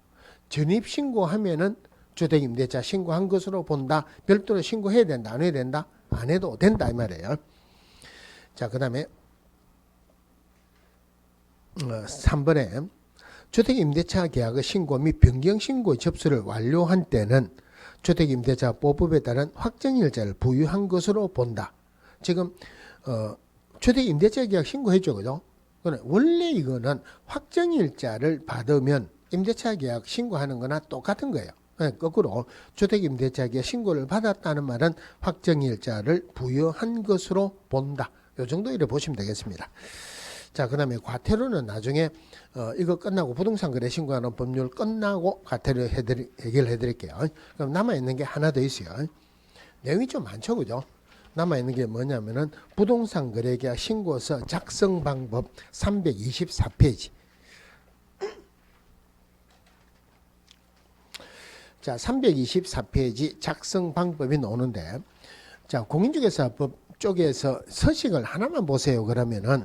전입신고하면은 주택임대차 신고한 것으로 본다. 별도로 신고해야 된다. 안 해야 된다? 안 해도 된다 이 말이에요. 자, 그 다음에 3번에 주택임대차 계약의 신고 및 변경신고의 접수를 완료한 때는 주택임대차 보법에 따른 확정일자를 부여한 것으로 본다. 지금 주택임대차 계약 신고했죠, 그죠? 원래 이거는 확정일자를 받으면 임대차 계약 신고하는 거나 똑같은 거예요. 거꾸로 주택임대차 계약 신고를 받았다는 말은 확정일자를 부여한 것으로 본다. 이 정도 이렇게 보시면 되겠습니다. 자, 그 다음에 과태료는 나중에 이거 끝나고 부동산 거래 신고하는 법률 끝나고 과태료 해결해 드릴게요. 그럼 남아있는 게 하나 더 있어요. 내용이 좀 많죠, 그죠? 남아있는 게 뭐냐면은 부동산 거래 계약 신고서 작성 방법 324페이지. 자, 324페이지 작성 방법이 나오는데, 자, 공인중개사법 쪽에서 서식을 하나만 보세요. 그러면은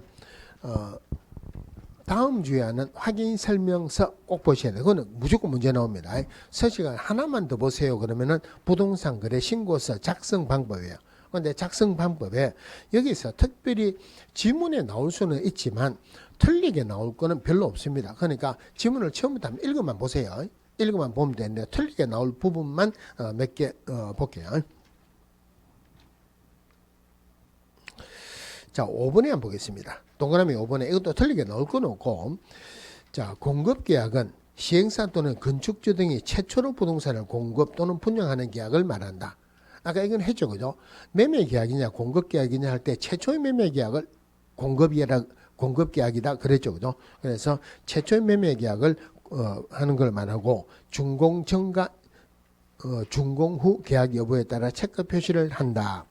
다음 주에 하는 확인 설명서 꼭 보셔야 돼요. 그거는 무조건 문제 나옵니다. 서식을 하나만 더 보세요. 그러면은 부동산 거래 신고서 작성 방법이에요. 그런데 작성 방법에 여기서 특별히 지문에 나올 수는 있지만 틀리게 나올 거는 별로 없습니다. 그러니까 지문을 처음부터 한번 읽어만 보세요. 읽어만 보면 되는데 틀리게 나올 부분만 몇 개 볼게요. 자, 5번에 한번 보겠습니다. 동그라미 5번에 이것도 틀리게 나올 건 없고, 자, 공급계약은 시행사 또는 건축주 등이 최초로 부동산을 공급 또는 분양하는 계약을 말한다. 아까 이건 했죠, 그죠? 매매계약이냐 공급계약이냐 할 때 최초의 매매계약을 공급계약이다 그랬죠, 그죠? 그래서 최초의 매매계약을 하는 걸 말하고 준공 후 계약 여부에 따라 체크 표시를 한다.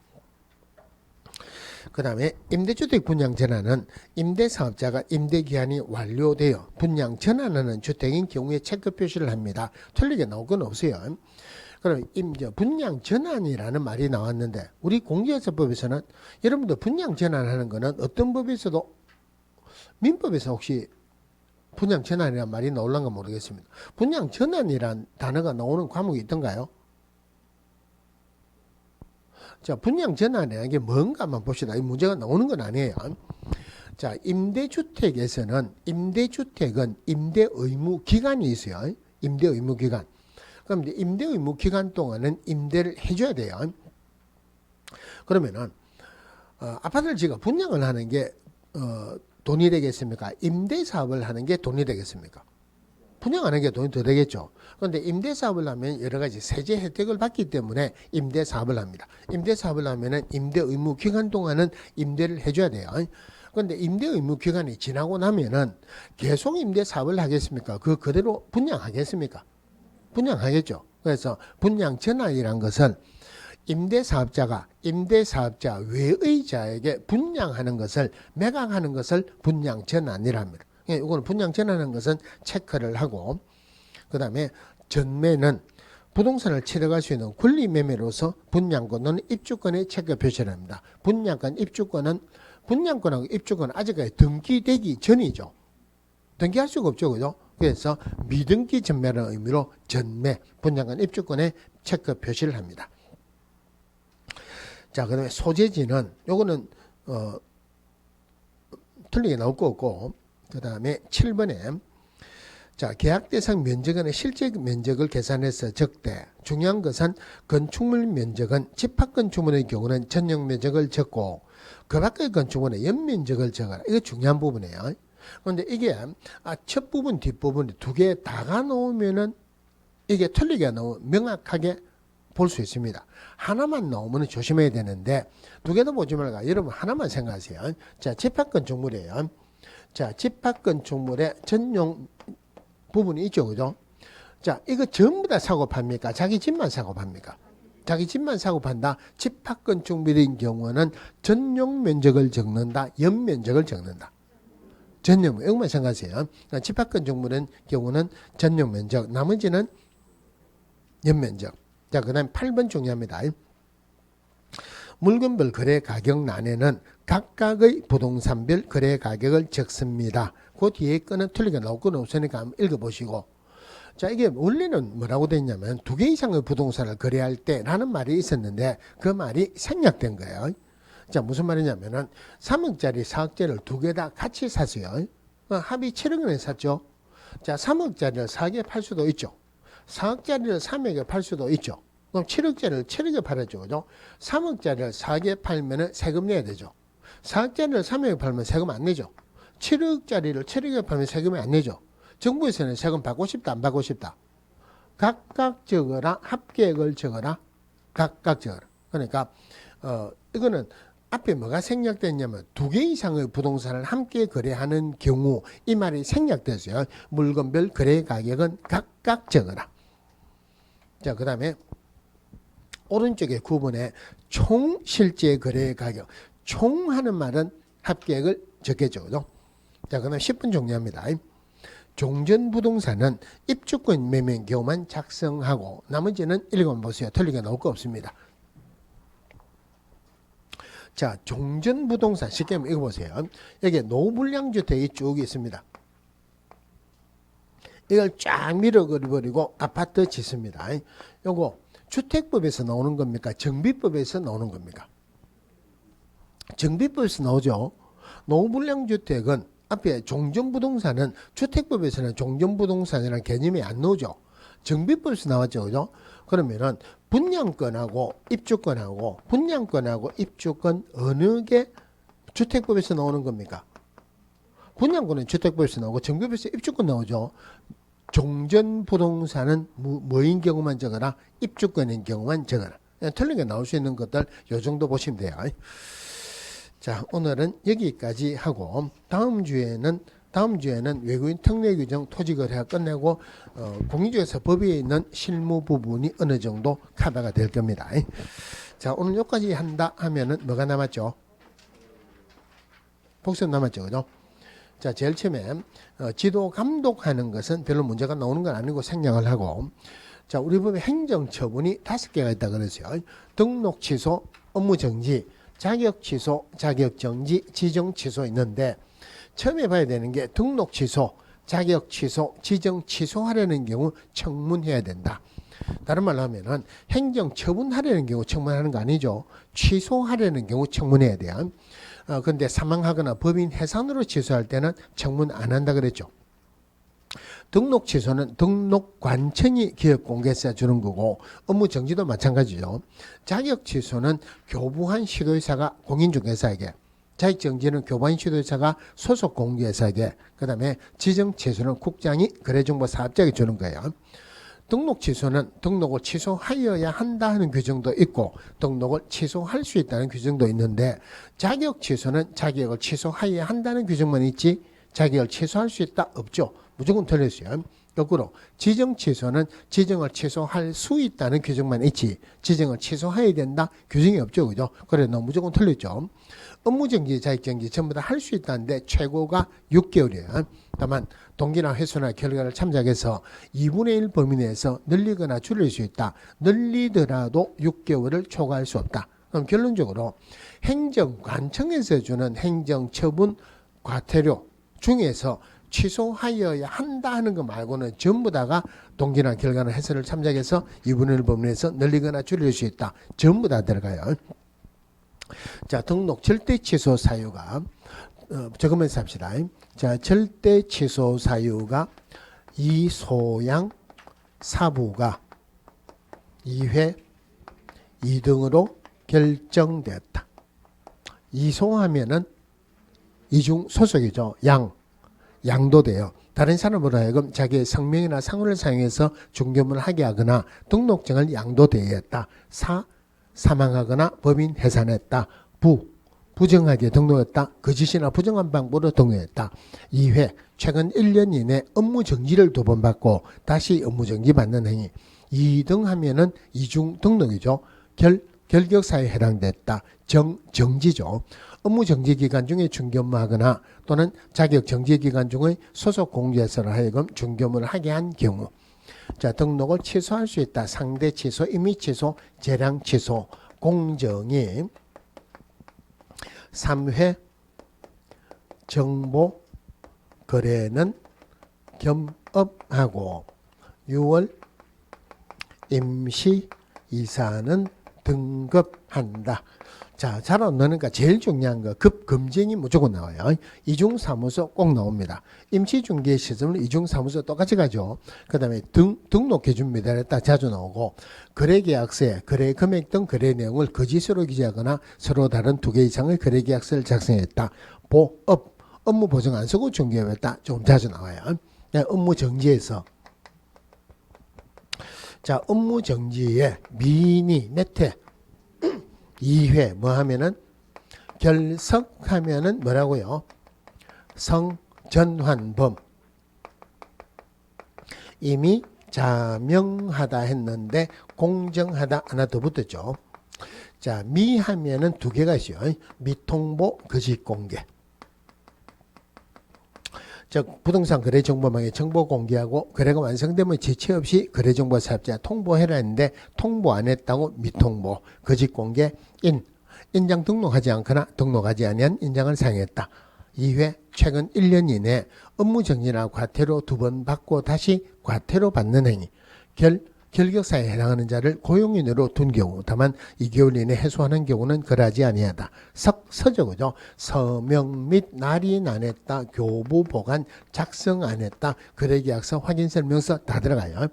그 다음에 임대주택 분양 전환은 임대사업자가 임대기한이 완료되어 분양 전환하는 주택인 경우에 체크 표시를 합니다. 틀리게 나올 건 없어요. 그럼 분양 전환이라는 말이 나왔는데 우리 공개사법에서는 여러분들 분양 전환하는 거는 어떤 법에서도 민법에서 혹시 분양 전환이라는 말이 나올란가 모르겠습니다. 분양 전환이란 단어가 나오는 과목이 있던가요? 자, 분양 전환이라는 게 뭔가만 봅시다. 이 문제가 나오는 건 아니에요. 자, 임대주택은 임대 의무 기간이 있어요. 임대 의무 기간. 그럼 이제 임대 의무 기간 동안은 임대를 해줘야 돼요. 그러면은 아파트를 지가 분양을 하는 게 돈이 되겠습니까? 임대 사업을 하는 게 돈이 되겠습니까? 분양하는 게 돈이 더 되겠죠. 그런데 임대 사업을 하면 여러 가지 세제 혜택을 받기 때문에 임대 사업을 합니다. 임대 사업을 하면은 임대 의무 기간 동안은 임대를 해줘야 돼요. 그런데 임대 의무 기간이 지나고 나면은 계속 임대 사업을 하겠습니까? 그대로 분양하겠습니까? 분양하겠죠. 그래서 분양 전환이란 것은 임대사업자가 임대사업자 외의 자에게 분양하는 것을 매각하는 것을 분양 전환이라 합니다. 이거는 분양 전환하는 것은 체크를 하고, 그 다음에 전매는 부동산을 채려갈 수 있는 권리매매로서 분양권은 입주권에 체크 표시를 합니다. 분양권, 입주권은 분양권하고 입주권은 아직까지 등기되기 전이죠. 등기할 수가 없죠, 그죠? 그래서 미등기 전매라는 의미로 전매, 분양권 입주권에 체크 표시를 합니다. 자, 그 다음에 소재지는 요거는 틀리게 나올 거 없고, 그 다음에 7번에 자, 계약 대상 면적원의 실제 면적을 계산해서 적되, 중요한 것은 건축물 면적은 집합 건축물의 경우는 전용 면적을 적고 그 밖의 건축물의 연면적을 적어라. 이거 중요한 부분이에요. 그런데 이게 첫 부분 뒷부분 두 개 다가 나오면은 이게 틀리게 나오면 명확하게 볼 수 있습니다. 하나만 나오면 조심해야 되는데 두 개도 보지 말고 여러분 하나만 생각하세요. 자, 집합 건축물이에요. 자, 집합 건축물의 전용 부분이 있죠, 그죠? 자, 이거 전부 다 사고 팝니까? 자기 집만 사고 팝니까? 자기 집만 사고 판다. 집합 건축물인 경우는 전용 면적을 적는다, 연면적을 적는다. 전용, 이것만 생각하세요. 집합 건축물인 경우는 전용 면적, 나머지는 연면적. 자, 그 다음에 8번 중요합니다. 물건별 거래 가격 난에는 각각의 부동산별 거래 가격을 적습니다. 그 뒤에 거는 틀리게 나올 건 없으니까 한번 읽어보시고. 자, 이게 원래는 뭐라고 돼 있냐면 두 개 이상의 부동산을 거래할 때라는 말이 있었는데 그 말이 생략된 거예요. 자, 무슨 말이냐면은 3억짜리 4억짜리를 두 개 다 같이 샀어요. 합의 7억 원에 샀죠. 자, 3억짜리를 4억에 팔 수도 있죠. 4억짜리를 3억에 팔 수도 있죠. 그럼 7억짜리를 7억에 팔았죠. 그죠? 3억짜리를 4억에 팔면은 세금 내야 되죠. 4억짜리를 3억에 팔면 세금 안 내죠. 7억짜리를 7억에 팔면 세금이 안 내죠. 정부에서는 세금 받고 싶다, 안 받고 싶다. 각각 적어라, 합계액을 적어라, 각각 적어라. 그러니까 이거는 앞에 뭐가 생략됐냐면 두 개 이상의 부동산을 함께 거래하는 경우 이 말이 생략됐어요. 물건별 거래 가격은 각각 적어라. 자, 그 다음에 오른쪽에 9번에 총 실제 거래 가격. 총 하는 말은 합계액을 적겠죠. 그죠? 자, 그 다음에 10분 정리합니다. 종전 부동산은 입주권 매매인 경우만 작성하고 나머지는 읽어보세요. 틀리게 나올 거 없습니다. 자, 종전 부동산 쉽게 한번 읽어보세요. 여기 노불량주택이 쭉 있습니다. 이걸 쫙 밀어버리고 아파트 짓습니다. 요거 주택법에서 나오는 겁니까? 정비법에서 나오는 겁니까? 정비법에서 나오죠. 노불량주택은 앞에 종전부동산은 주택법에서는 종전부동산이라는 개념이 안 나오죠. 정비법에서 나왔죠. 그죠? 그러면은 분양권하고 입주권 어느 게 주택법에서 나오는 겁니까? 분양권은 주택법에서 나오고 정비법에서 입주권 나오죠. 종전부동산은 뭐인 경우만 적어라. 입주권인 경우만 적어라. 그냥 틀린 게 나올 수 있는 것들 요 정도 보시면 돼요. 자, 오늘은 여기까지 하고 다음 주에는 외국인 특례 규정 토지 거래가 끝내고 공인중개사 법에 있는 실무 부분이 어느 정도 커버가 될 겁니다. 자, 오늘 여기까지 한다 하면은 뭐가 남았죠? 복습 남았죠, 그죠? 자, 제일 처음에 지도 감독하는 것은 별로 문제가 나오는 건 아니고 생략을 하고, 자, 우리 법에 행정처분이 5개가 있다 그랬어요. 등록 취소, 업무 정지, 자격 취소, 자격 정지, 지정 취소 있는데 처음에 봐야 되는 게 등록 취소, 자격 취소, 지정 취소하려는 경우 청문해야 된다. 다른 말로 하면은 행정 처분하려는 경우 청문하는 거 아니죠. 취소하려는 경우 청문해야 돼요. 근데 사망하거나 법인 해산으로 취소할 때는 청문 안 한다 그랬죠. 등록 취소는 등록관청이 기업공개세 주는 거고 업무 정지도 마찬가지죠. 자격 취소는 교부한 시도회사가 공인중개사에게, 자격 정지는 교부한 시도회사가 소속 공개사에게, 그 다음에 지정 취소는 국장이 거래정보사업자에게 주는 거예요. 등록 취소는 등록을 취소하여야 한다 하는 규정도 있고 등록을 취소할 수 있다는 규정도 있는데 자격 취소는 자격을 취소하여야 한다는 규정만 있지 자격을 취소할 수 있다 없죠. 무조건 틀렸어요. 거꾸로 지정 취소는 지정을 취소할 수 있다는 규정만 있지 지정을 취소해야 된다 규정이 없죠. 그죠? 그래 너 무조건 틀렸죠. 업무정지, 자격정지 전부 다 할 수 있다는데 최고가 6개월이에요. 다만 동기나 횟수나 결과를 참작해서 2분의 1 범위 내에서 늘리거나 줄일 수 있다. 늘리더라도 6개월을 초과할 수 없다. 그럼 결론적으로 행정관청에서 주는 행정처분 과태료 중에서 취소하여야 한다 하는 거 말고는 전부 다가 동기나 결과나 해설을 참작해서 2분의 1 범위에서 늘리거나 줄일 수 있다. 전부 다 들어가요. 자, 등록 절대 취소 사유가 적으면서 합시다. 자, 절대 취소 사유가 이소양 사부가 2회 2등으로 결정되었다. 이소하면은 이중 소속이죠. 양도 돼요. 다른 사람으로 하여금 자기의 성명이나 상호를 사용해서 중개업을 하게 하거나 등록증을 양도되었다. 사망하거나 법인 해산했다. 부정하게 등록했다. 거짓이나 부정한 방법으로 등록했다. 2회 최근 1년 이내 업무 정지를 2번 받고 다시 업무 정지 받는 행위. 2등 하면은 이중 등록이죠. 결격사유에 해당됐다. 정지죠. 업무 정지 기간 중에 중개업무하거나 또는 자격 정지 기간 중에 소속 공제사로 하여금 중개업무를 하게 한 경우. 자, 등록을 취소할 수 있다. 상대 취소, 임의 취소, 재량 취소, 공정이 3회 정보 거래는 겸업하고 6월 임시 이사는 등급한다. 자, 자로 넣으니까 제일 중요한 거 급검증이 무조건 나와요. 이중사무소 꼭 나옵니다. 임시중개 시점을 이중사무소 똑같이 가죠. 그 다음에 등록해준 미달에 딱 자주 나오고 거래계약서에 거래 금액 등 거래 내용을 거짓으로 기재하거나 서로 다른 2개 이상의 거래계약서를 작성했다. 업무 보증 안 쓰고 중개했다. 좀 자주 나와요. 업무 정지에서 자, 업무 정지에 미니 네트 2회 뭐 하면은 결석하면은 뭐라고요? 성전환범. 이미 자명하다 했는데 공정하다 하나 더 붙었죠. 자, 미하면은 2개가 있어요. 미통보 거짓공개. 즉 부동산 거래정보망에 정보 공개하고 거래가 완성되면 지체 없이 거래정보 사업자에 통보해라 했는데 통보 안 했다고 미통보, 거짓공개, 인장 등록하지 않거나 등록하지 아니한 인장을 사용했다. 2회 최근 1년 이내 업무정지나 과태료 2번 받고 다시 과태료 받는 행위. 결격사에 해당하는 자를 고용인으로 둔 경우 다만 2개월 이내 해소하는 경우는 그러하지 아니하다. 서적이죠. 서명 및 날인 안 했다. 교부 보관 작성 안 했다. 거래계약서 확인설명서 다 들어가요.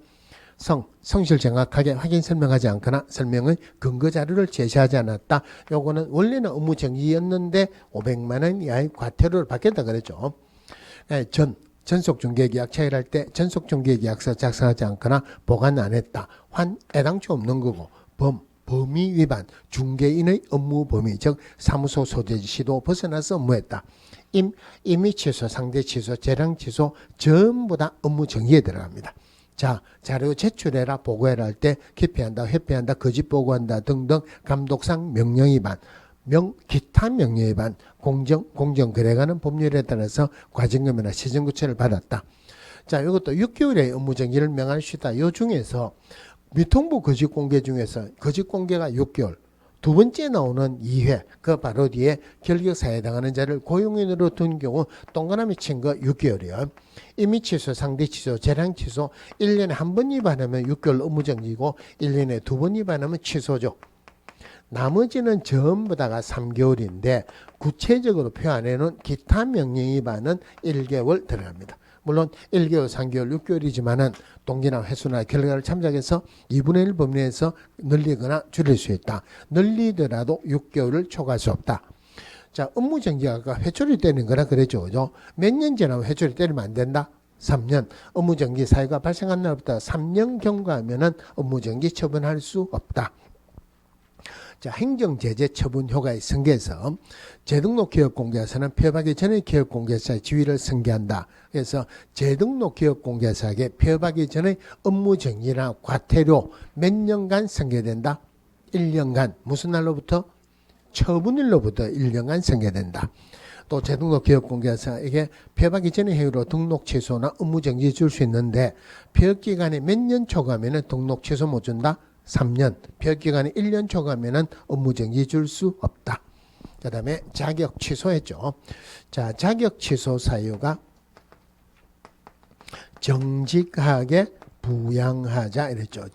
성실 정확하게 확인 설명하지 않거나 설명의 근거 자료를 제시하지 않았다. 요거는 원래는 업무 정지였는데 500만 원 이하의 과태료를 받겠다 그랬죠. 전속중개계약 체결할 때 전속중개계약서 작성하지 않거나 보관 안 했다. 애당초 없는 거고 범위 위반, 중개인의 업무 범위, 즉 사무소 소재지 시도 벗어나서 업무했다. 임의 취소, 상대 취소, 재량 취소 전부 다 업무 정지에 들어갑니다. 자, 자료 제출해라, 보고해라 할 때 기피한다, 회피한다, 거짓 보고한다 등등 감독상 명령 위반, 기타 명령 위반, 공정거래가는 법률에 따라서 과징금이나 시정구체를 받았다. 자, 이것도 6개월의 업무정지를 명할 수 있다. 이 중에서 미통보 거짓공개 중에서 거짓공개가 6개월, 두 번째 나오는 2회, 그 바로 뒤에 결격사에 해당하는 자를 고용인으로 둔 경우 동그라미 친 거 6개월이요. 임의 취소, 상대 취소, 재량 취소 1년에 한 번 위반하면 6개월 업무정지고 1년에 2번 위반하면 취소죠. 나머지는 전부 다가 3개월인데 구체적으로 표 안에는 기타 명령 위반은 1개월 들어갑니다. 물론 1개월, 3개월, 6개월이지만은 동기나 횟수나 결과를 참작해서 2분의 1 범위에서 늘리거나 줄일 수 있다. 늘리더라도 6개월을 초과할 수 없다. 자, 업무정지가 아까 회초리 때리는 거라 그랬죠. 그죠? 몇 년 지나면 회초리 때리면 안 된다? 3년. 업무정지 사유가 발생한 날부터 3년 경과하면은 업무정지 처분할 수 없다. 자, 행정제재 처분 효과의 승계에서 재등록 기업공개사는 폐업하기 전에 기업공개사의 지위를 승계한다. 그래서 재등록 기업공개사에게 폐업하기 전에 업무정지나 과태료 몇 년간 승계된다? 1년간. 무슨 날로부터? 처분일로부터 1년간 승계된다. 또 재등록 기업공개사에게 폐업하기 전에 행위로 등록 취소나 업무정지 줄 수 있는데 폐업기간에 몇 년 초과하면 등록 취소 못 준다? 3년, 폐업기간이 1년 초과하면 업무정지 줄 수 없다. 그 다음에 자격 취소했죠. 자, 자격 취소 사유가 정직하게 부양하자 이랬죠.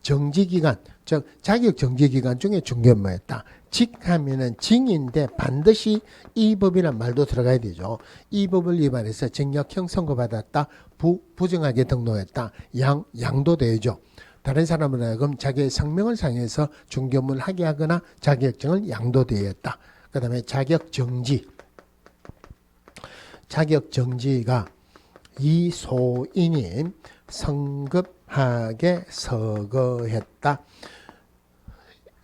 정지기간, 즉 자격 정지기간 중에 중요한 뭐였다. 직하면은 징인데 반드시 이 법이란 말도 들어가야 되죠. 이 법을 위반해서 징역형 선고받았다. 부정하게 등록했다. 양도 되죠. 다른 사람을 하여금 자기의 성명을 상해서 중개업무를 하게 하거나 자격증을 양도되었다. 그 다음에 자격정지. 자격정지가 이소인이 성급하게 서거했다.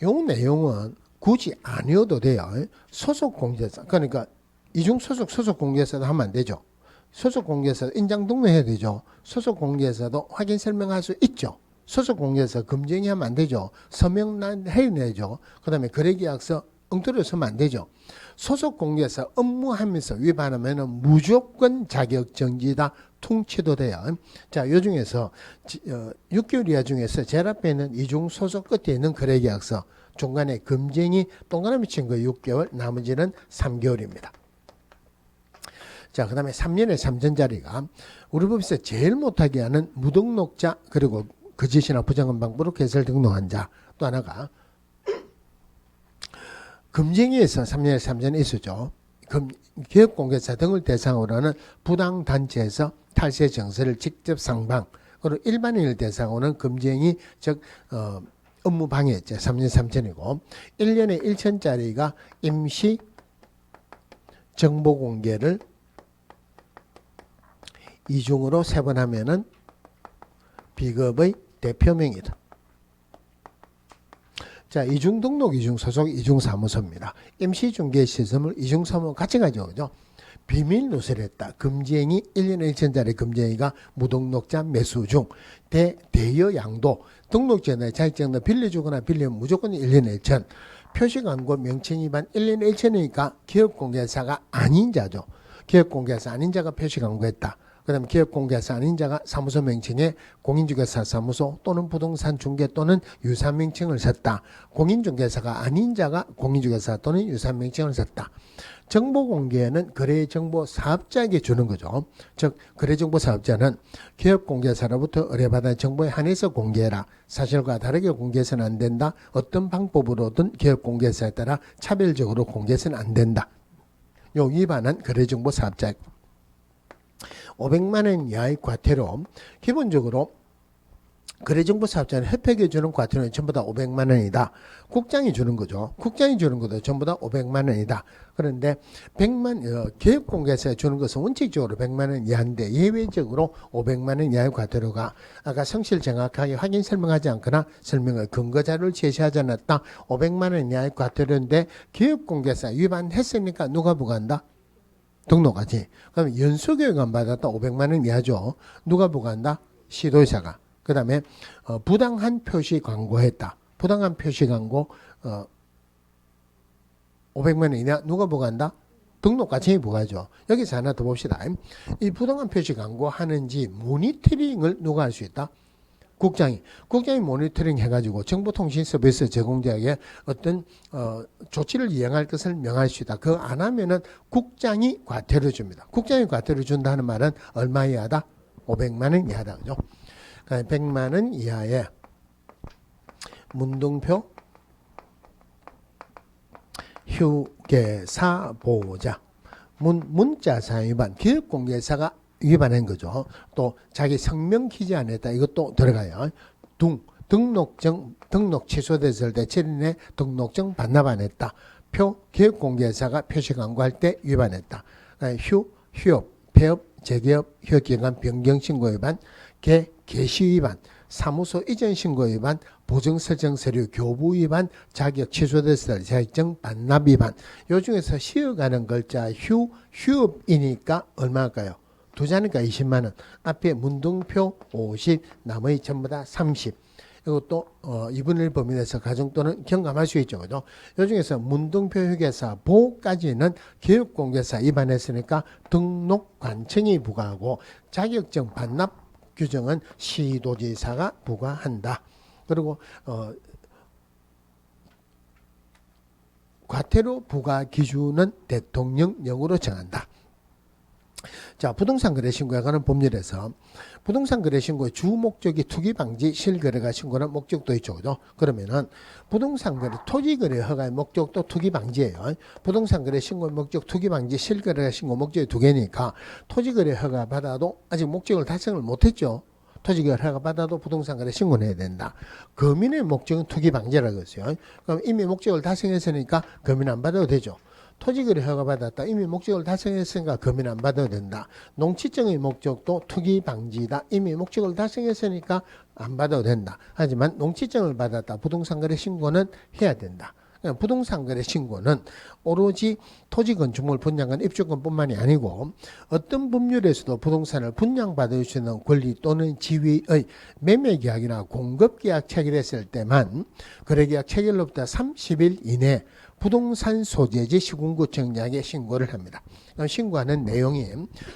이 내용은 굳이 아니어도 돼요. 소속공제사, 그러니까 이중소속공제사도 하면 안 되죠. 소속공제사 인장 등록해야 되죠. 소속공제사도 확인 설명할 수 있죠. 소속공제사 검증이 하면 안 되죠. 서명란 해내죠. 그 다음에 거래계약서 엉터리로 쓰면 안 되죠. 소속공제사 업무하면서 위반하면 무조건 자격정지다. 통치도 돼요. 자, 요 중에서 6개월 이하 중에서 제일 앞에 있는 이중소속 끝에 있는 거래계약서, 중간에 검증이 동그라미 친 거 6개월, 나머지는 3개월입니다. 자, 그 다음에 3년에 3전짜리가 우리 법에서 제일 못하게 하는 무등록자, 그리고 거짓이나 부정한 방법으로 개설 등록한 자. 또 하나가 검증위에서 3년에 3전이 있었죠. 기업공개사 등을 대상으로 하는 부당단체에서 탈세 정서를 직접 상방, 그리고 일반인을 대상으로는 검증이 즉 업무 방해죄 3년 3천이고 1년에 1천짜리가 임시 정보 공개를 이중으로 3번 하면은 비급의 대표명이다. 자, 이중등록, 이중소속, 이중사무소입니다. 임시중개시설을 이중사무소 같이 가져오죠. 비밀 누설했다. 금지행위 1년에 1천짜리 금지행위가 무등록자 매수 중 대여 양도 등록전에 자격증을 빌려주거나 빌리면 무조건 1년에 1천. 표시광고 명칭 위반 1년에 1천이니까 기업공개사가 아닌 자죠. 기업공개사 아닌 자가 표시광고했다. 그 다음에 기업공개사 아닌 자가 사무소 명칭에 공인중개사 사무소 또는 부동산 중개 또는 유산 명칭을 썼다. 공인중개사가 아닌 자가 공인중개사 또는 유산 명칭을 썼다. 정보공개는 거래정보 사업자에게 주는 거죠. 즉 거래정보 사업자는 기업공개사로부터 의뢰받은 정보에 한해서 공개해라. 사실과 다르게 공개해서는 안 된다. 어떤 방법으로든 기업공개사에 따라 차별적으로 공개해서는 안 된다. 요 위반한 거래정보 사업자 500만 원 이하의 과태료, 기본적으로 거래정보 사업자는 협회에 주는 과태료는 전부 다 500만 원이다. 국장이 주는 거죠. 국장이 주는 것도 전부 다 500만 원이다. 그런데 100만 기업공개사에 주는 것은 원칙적으로 100만 원 이하인데 예외적으로 500만 원 이하의 과태료가 아까 성실 정확하게 확인 설명하지 않거나 설명을 근거 자료를 제시하지 않았다. 500만 원 이하의 과태료인데 기업공개사 위반했으니까 누가 부과한다? 등록하지. 그럼 연수교육 안 받았다 500만 원 이하죠. 누가 부과한다? 시도의사가. 그 다음에 부당한 표시 광고했다. 부당한 표시 광고 500만 원 이하 누가 부과한다? 등록과정이 부과하죠. 여기서 하나 더 봅시다. 이 부당한 표시 광고 하는지 모니터링을 누가 할 수 있다? 국장이 모니터링 해가지고 정보통신서비스 제공자에게 어떤 조치를 이행할 것을 명할 수 있다. 그거 안 하면은 국장이 과태료 줍니다. 국장이 과태료 준다는 말은 얼마 이하다? 500만 원 이하다. 그죠? 100만 원 이하의 문등표 휴게사 보호자 문자사 위반 기업공개사가 위반한 거죠. 또 자기 성명 기재 안 했다. 이것도 들어가요. 등록 취소됐을 때 7일에 등록증 반납 안 했다. 기업공개사가 표시 광고할 때 위반했다. 휴업, 폐업, 재개업, 휴업기간 변경 신고 위반, 개시 위반, 사무소 이전 신고 위반, 보증 설정 서류 교부 위반, 자격 취소됐을 때 자격증 반납 위반. 요 중에서 쉬어가는 글자 휴업이니까 얼마일까요? 두 자니까 20만 원. 앞에 문등표 50, 나머지 전부 다 30. 이것도 2분의 1 범위 내에서 가정 또는 경감할 수 있죠. 그죠? 이 중에서 문등표 휴게사 보까지는 기업공개사 위반했으니까 등록 관청이 부과하고 자격증 반납 규정은 시도지사가 부과한다. 그리고 과태료 부과 기준은 대통령령으로 정한다. 자, 자, 부동산 거래 신고에 관한 법률에서 부동산 거래 신고의 주 목적이 투기 방지 실거래가 신고는 목적도 있죠. 그죠? 그러면은 부동산 거래 토지 거래 허가의 목적도 투기 방지예요. 부동산 거래 신고의 목적 투기 방지 실거래가 신고 목적이 두 개니까 토지 거래 허가 받아도 아직 목적을 달성을 못 했죠. 토지 거래 허가 받아도 부동산 거래 신고는 해야 된다. 거민의 목적은 투기 방지라고 했어요. 그럼 이미 목적을 달성했으니까 거민 안 받아도 되죠. 토지거래 허가받았다. 이미 목적을 달성했으니까 거민 안 받아도 된다. 농지증의 목적도 투기 방지다. 이미 목적을 달성했으니까 안 받아도 된다. 하지만 농지증을 받았다. 부동산 거래 신고는 해야 된다. 부동산 거래 신고는 오로지 토지 건축물 분양권 입주권뿐만이 아니고 어떤 법률에서도 부동산을 분양받을 수 있는 권리 또는 지위의 매매계약이나 공급계약 체결했을 때만 거래계약 체결로부터 30일 이내 부동산 소재지 시군구청장에 신고를 합니다. 신고하는 내용이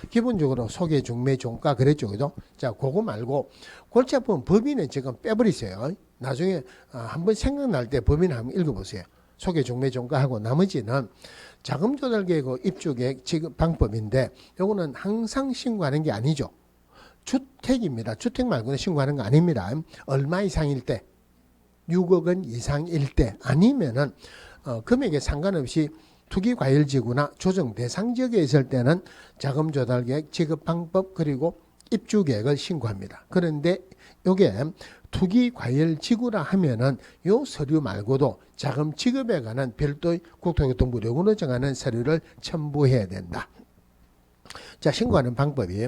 기본적으로 소개, 중매, 종가 그랬죠. 그죠? 자, 그거 말고 골치 아픈 법인은 지금 빼버리세요. 나중에 한번 생각날 때 법인 한번 읽어보세요. 소개, 중매, 종가하고 나머지는 자금 조달 계획, 입주 계획 지급 방법인데 요거는 항상 신고하는 게 아니죠. 주택입니다. 주택 말고는 신고하는 거 아닙니다. 얼마 이상일 때, 6억 원 이상일 때 아니면은 금액에 상관없이 투기과열지구나 조정 대상 지역에 있을 때는 자금 조달 계획, 지급 방법 그리고 입주 계획을 신고합니다. 그런데 이게 투기과열지구라 하면은 요 서류 말고도 자금 지급에 관한 별도의 국토교통부 요금을 정하는 서류를 첨부해야 된다. 자, 신고하는 방법이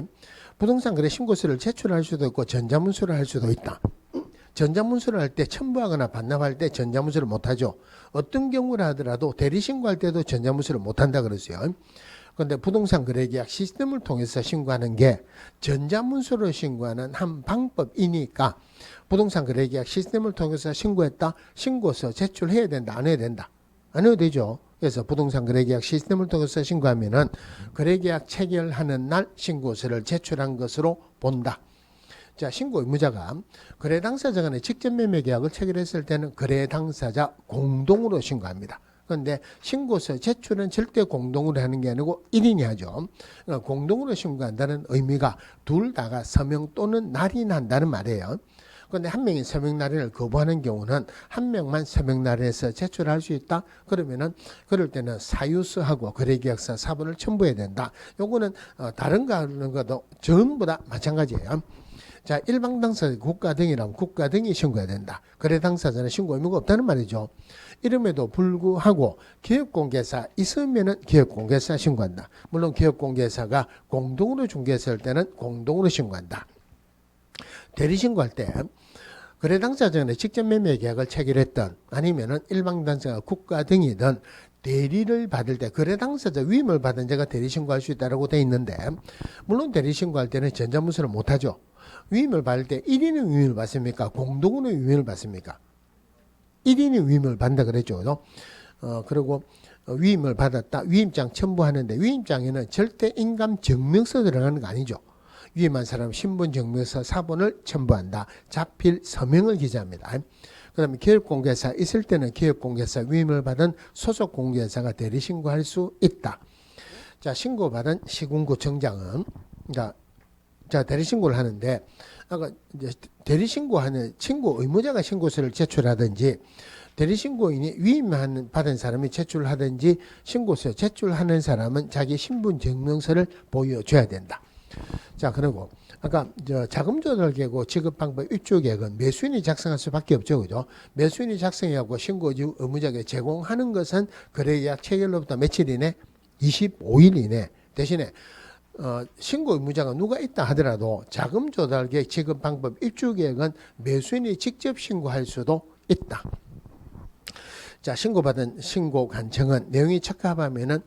부동산 거래 신고서를 제출할 수도 있고 전자문서를 할 수도 있다. 전자문서를 할 때 첨부하거나 반납할 때 전자문서를 못하죠. 어떤 경우를 하더라도 대리신고할 때도 전자문서를 못한다 그랬어요. 그런데 부동산 거래계약 시스템을 통해서 신고하는 게 전자문서로 신고하는 한 방법이니까 부동산 거래계약 시스템을 통해서 신고했다. 신고서 제출해야 된다. 안 해야 된다. 안 해도 되죠. 그래서 부동산 거래계약 시스템을 통해서 신고하면은 거래계약 체결하는 날 신고서를 제출한 것으로 본다. 자, 신고 의무자가 거래 당사자 간의 직접 매매 계약을 체결했을 때는 거래 당사자 공동으로 신고합니다. 그런데 신고서 제출은 절대 공동으로 하는 게 아니고 1인이 하죠. 그러니까 공동으로 신고한다는 의미가 둘 다가 서명 또는 날인한다는 말이에요. 그런데 한 명이 서명 날인을 거부하는 경우는 한 명만 서명 날인해서 제출할 수 있다. 그러면은 그럴 때는 사유서하고 거래계약서 사본을 첨부해야 된다. 요거는 다른 거 하는 것도 전부 다 마찬가지예요. 자, 일방 당사자 국가 등이라면 국가 등이 신고해야 된다. 거래 당사자는 신고 의무가 없다는 말이죠. 이름에도 불구하고 기업공개사 있으면은 기업공개사 신고한다. 물론 기업공개사가 공동으로 중개했을 때는 공동으로 신고한다. 대리신고할 때 거래 당사자 간에 직접 매매 계약을 체결했던 아니면은 일방 당사자 국가 등이든 대리를 받을 때 거래 당사자 위임을 받은 자가 대리신고할 수 있다고 되어 있는데 물론 대리신고할 때는 전자문서를 못하죠. 위임을 받을 때 1인은 위임을 받습니까? 공동으로 위임을 받습니까? 1인이 위임을 받는다 그랬죠. 그리고 위임을 받았다. 위임장 첨부하는데 위임장에는 절대 인감 증명서 들어가는 거 아니죠. 위임한 사람 신분 증명서 사본을 첨부한다. 자필 서명을 기재합니다. 그다음에 기업공개사 있을 때는 기업공개사 위임을 받은 소속공개사가 대리신고할 수 있다. 자, 신고받은 시군구청장은 자, 대리신고를 하는데 아까 이제 대리신고하는 신고 의무자가 신고서를 제출하든지 대리신고인이 위임한 받은 사람이 제출하든지 신고서 제출하는 사람은 자기 신분증명서를 보여줘야 된다. 자, 그리고 아까 자금 조달 계획, 지급 방법, 입주 계획은 매수인이 작성할 수밖에 없죠, 그죠? 매수인이 작성하고 신고 의무자에게 제공하는 것은 거래계약 체결로부터 며칠 이내? 25일 이내. 대신에 신고 의무자가 누가 있다 하더라도 자금 조달 계획, 지급 방법, 입주 계획은 매수인이 직접 신고할 수도 있다. 자, 신고받은 신고 간청은 내용이 적합하면은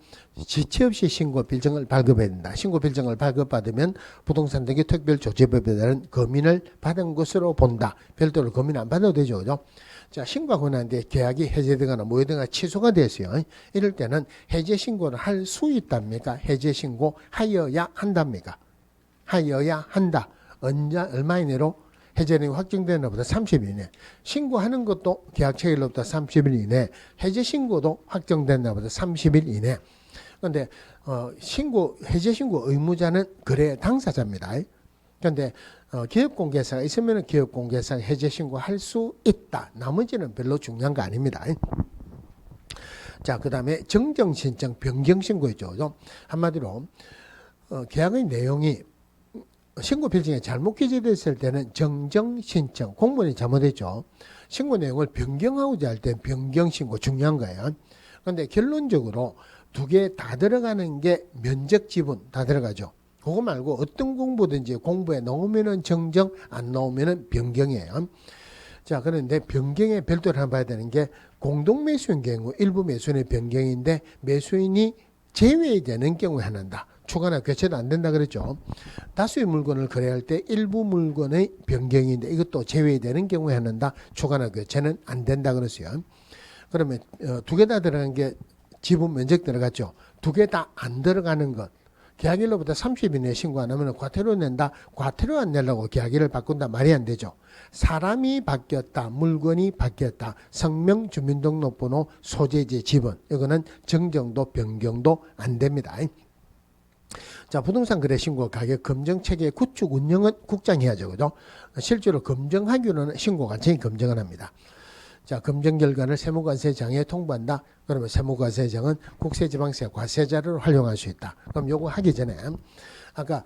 지체 없이 신고 필증을 발급해야 된다. 신고 필증을 발급받으면 부동산 등의 특별 조치법에 따른 검인을 받은 것으로 본다. 별도로 검인 안 받아도 되죠, 그죠? 자, 신고하고 난 뒤에 계약이 해제되거나 무효되거나 취소가 됐어요. 이럴 때는 해제 신고를 할 수 있답니까? 해제 신고 하여야 한답니까? 하여야 한다. 얼마 이내로? 해제는 확정되는 날보다 30일 이내. 신고하는 것도 계약 체결로부터 30일 이내. 해제 신고도 확정된 날보다 30일 이내. 그런데 해제 신고 의무자는 거래 당사자입니다. 그런데 기업공개사가 있으면 기업공개사가 해제 신고할 수 있다. 나머지는 별로 중요한 거 아닙니다. 자, 그 다음에 정정신청 변경신고죠. 한마디로 계약의 내용이 신고 필증에 잘못 기재됐을 때는 정정신청, 공문이 잘못했죠. 신고 내용을 변경하고자 할 때 변경신고 중요한 거예요. 그런데 결론적으로 두 개 다 들어가는 게 면적 지분 다 들어가죠. 그거 말고 어떤 공부든지 공부에 나오면은 정정, 안 나오면은 변경이에요. 자, 그런데 변경에 별도로 하나 봐야 되는 게 공동매수인 경우 일부 매수인의 변경인데 매수인이 제외되는 경우에 한다. 추가나 교체도 안 된다 그랬죠. 다수의 물건을 거래할 때 일부 물건의 변경인데 이것도 제외되는 경우에 한다. 추가나 교체는 안 된다 그랬어요. 그러면 두 개 다 들어간 게 지분 면적 들어갔죠. 두 개 다 안 들어가는 것. 계약일로부터 30일 내에 신고 안 하면 과태료 낸다. 과태료 안 내려고 계약일을 바꾼다. 말이 안 되죠. 사람이 바뀌었다. 물건이 바뀌었다. 성명, 주민등록번호, 소재지, 지분. 이거는 정정도 변경도 안 됩니다. 자, 부동산 거래 신고 가격 검증 체계 구축 운영은 국장이 해야죠. 그죠? 실제로 검증하기로는 신고관청이 검증을 합니다. 자, 검증 결과를 세무관세청에 통보한다. 그러면 세무관세청은 국세지방세 과세자를 활용할 수 있다. 그럼 요거 하기 전에 아까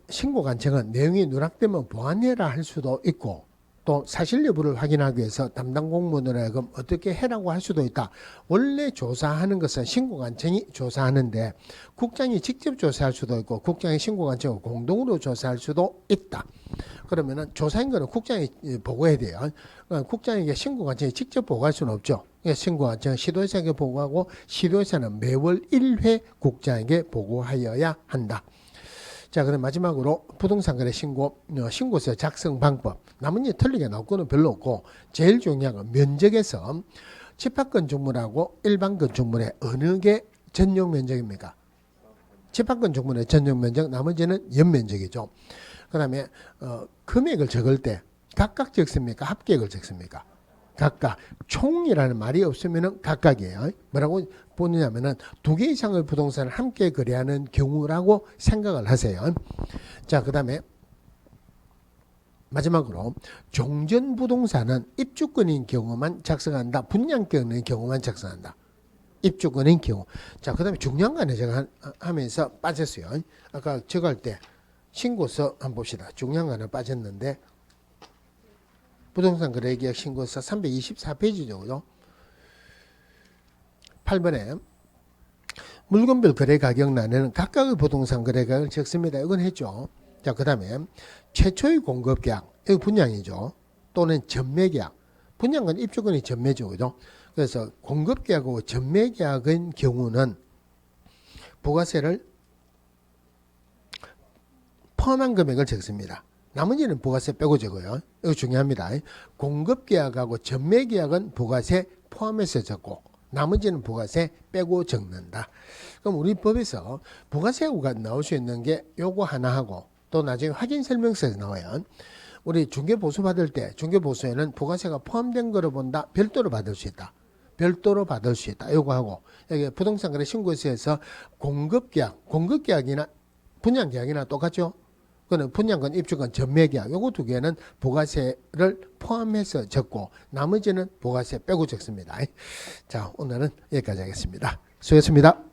신고관청은 내용이 누락되면 보완해라 할 수도 있고 또 사실 여부를 확인하기 위해서 담당 공무원으로 하여금 어떻게 해라고 할 수도 있다. 원래 조사하는 것은 신고관청이 조사하는데 국장이 직접 조사할 수도 있고 국장이 신고관청을 공동으로 조사할 수도 있다. 그러면은 조사인 거는 국장이 보고해야 돼요. 국장에게 신고관청이 직접 보고할 수는 없죠. 신고관청은 시도회사에게 보고하고 시도회사는 매월 1회 국장에게 보고하여야 한다. 자, 그럼 마지막으로 부동산 거래 신고서 작성 방법. 나머지 틀리게 나올 거는 별로 없고 제일 중요한 건 면적에서 집합 건축물하고 일반 건축물의 어느 게 전용 면적입니까? 집합 건축물의 전용 면적, 나머지는 연면적이죠. 그 다음에 금액을 적을 때 각각 적습니까? 합계액을 적습니까? 각각. 총이라는 말이 없으면 각각이에요. 뭐라고 보느냐면은 두 개 이상의 부동산을 함께 거래하는 경우라고 생각을 하세요. 자, 그 다음에 마지막으로 종전 부동산은 입주권인 경우만 작성한다. 분양권인 경우만 작성한다. 입주권인 경우. 자, 그 다음에 중요한 거는 제가 하면서 빠졌어요. 아까 적을 때 신고서 한번 봅시다. 중요한 거는 빠졌는데 부동산 거래계약 신고서 324페이지죠. 그죠? 8번에 물건별 거래 가격란에는 각각의 부동산 거래 가격을 적습니다. 이건 했죠. 자, 그 다음에 최초의 공급계약, 이거 분양이죠. 또는 전매계약. 분양은 입주권이 전매죠. 그죠? 그래서 공급계약하고 전매계약의 경우는 부가세를 포함한 금액을 적습니다. 나머지는 부가세 빼고 적어요. 이거 중요합니다. 공급계약하고 전매계약은 부가세 포함해서 적고 나머지는 부가세 빼고 적는다. 그럼 우리 법에서 부가세가 나올 수 있는 게 요거 하나 하고 또 나중에 확인설명서에서 나와요. 우리 중개보수 받을 때 중개보수에는 부가세가 포함된 거로 본다. 별도로 받을 수 있다. 별도로 받을 수 있다. 요거 하고 여기 부동산 거래 신고서에서 공급계약이나 분양계약이나 똑같죠. 그는 분양권, 입주권, 전매계약 요거 두 개는 부가세를 포함해서 적고 나머지는 부가세 빼고 적습니다. 자, 오늘은 여기까지 하겠습니다. 수고했습니다.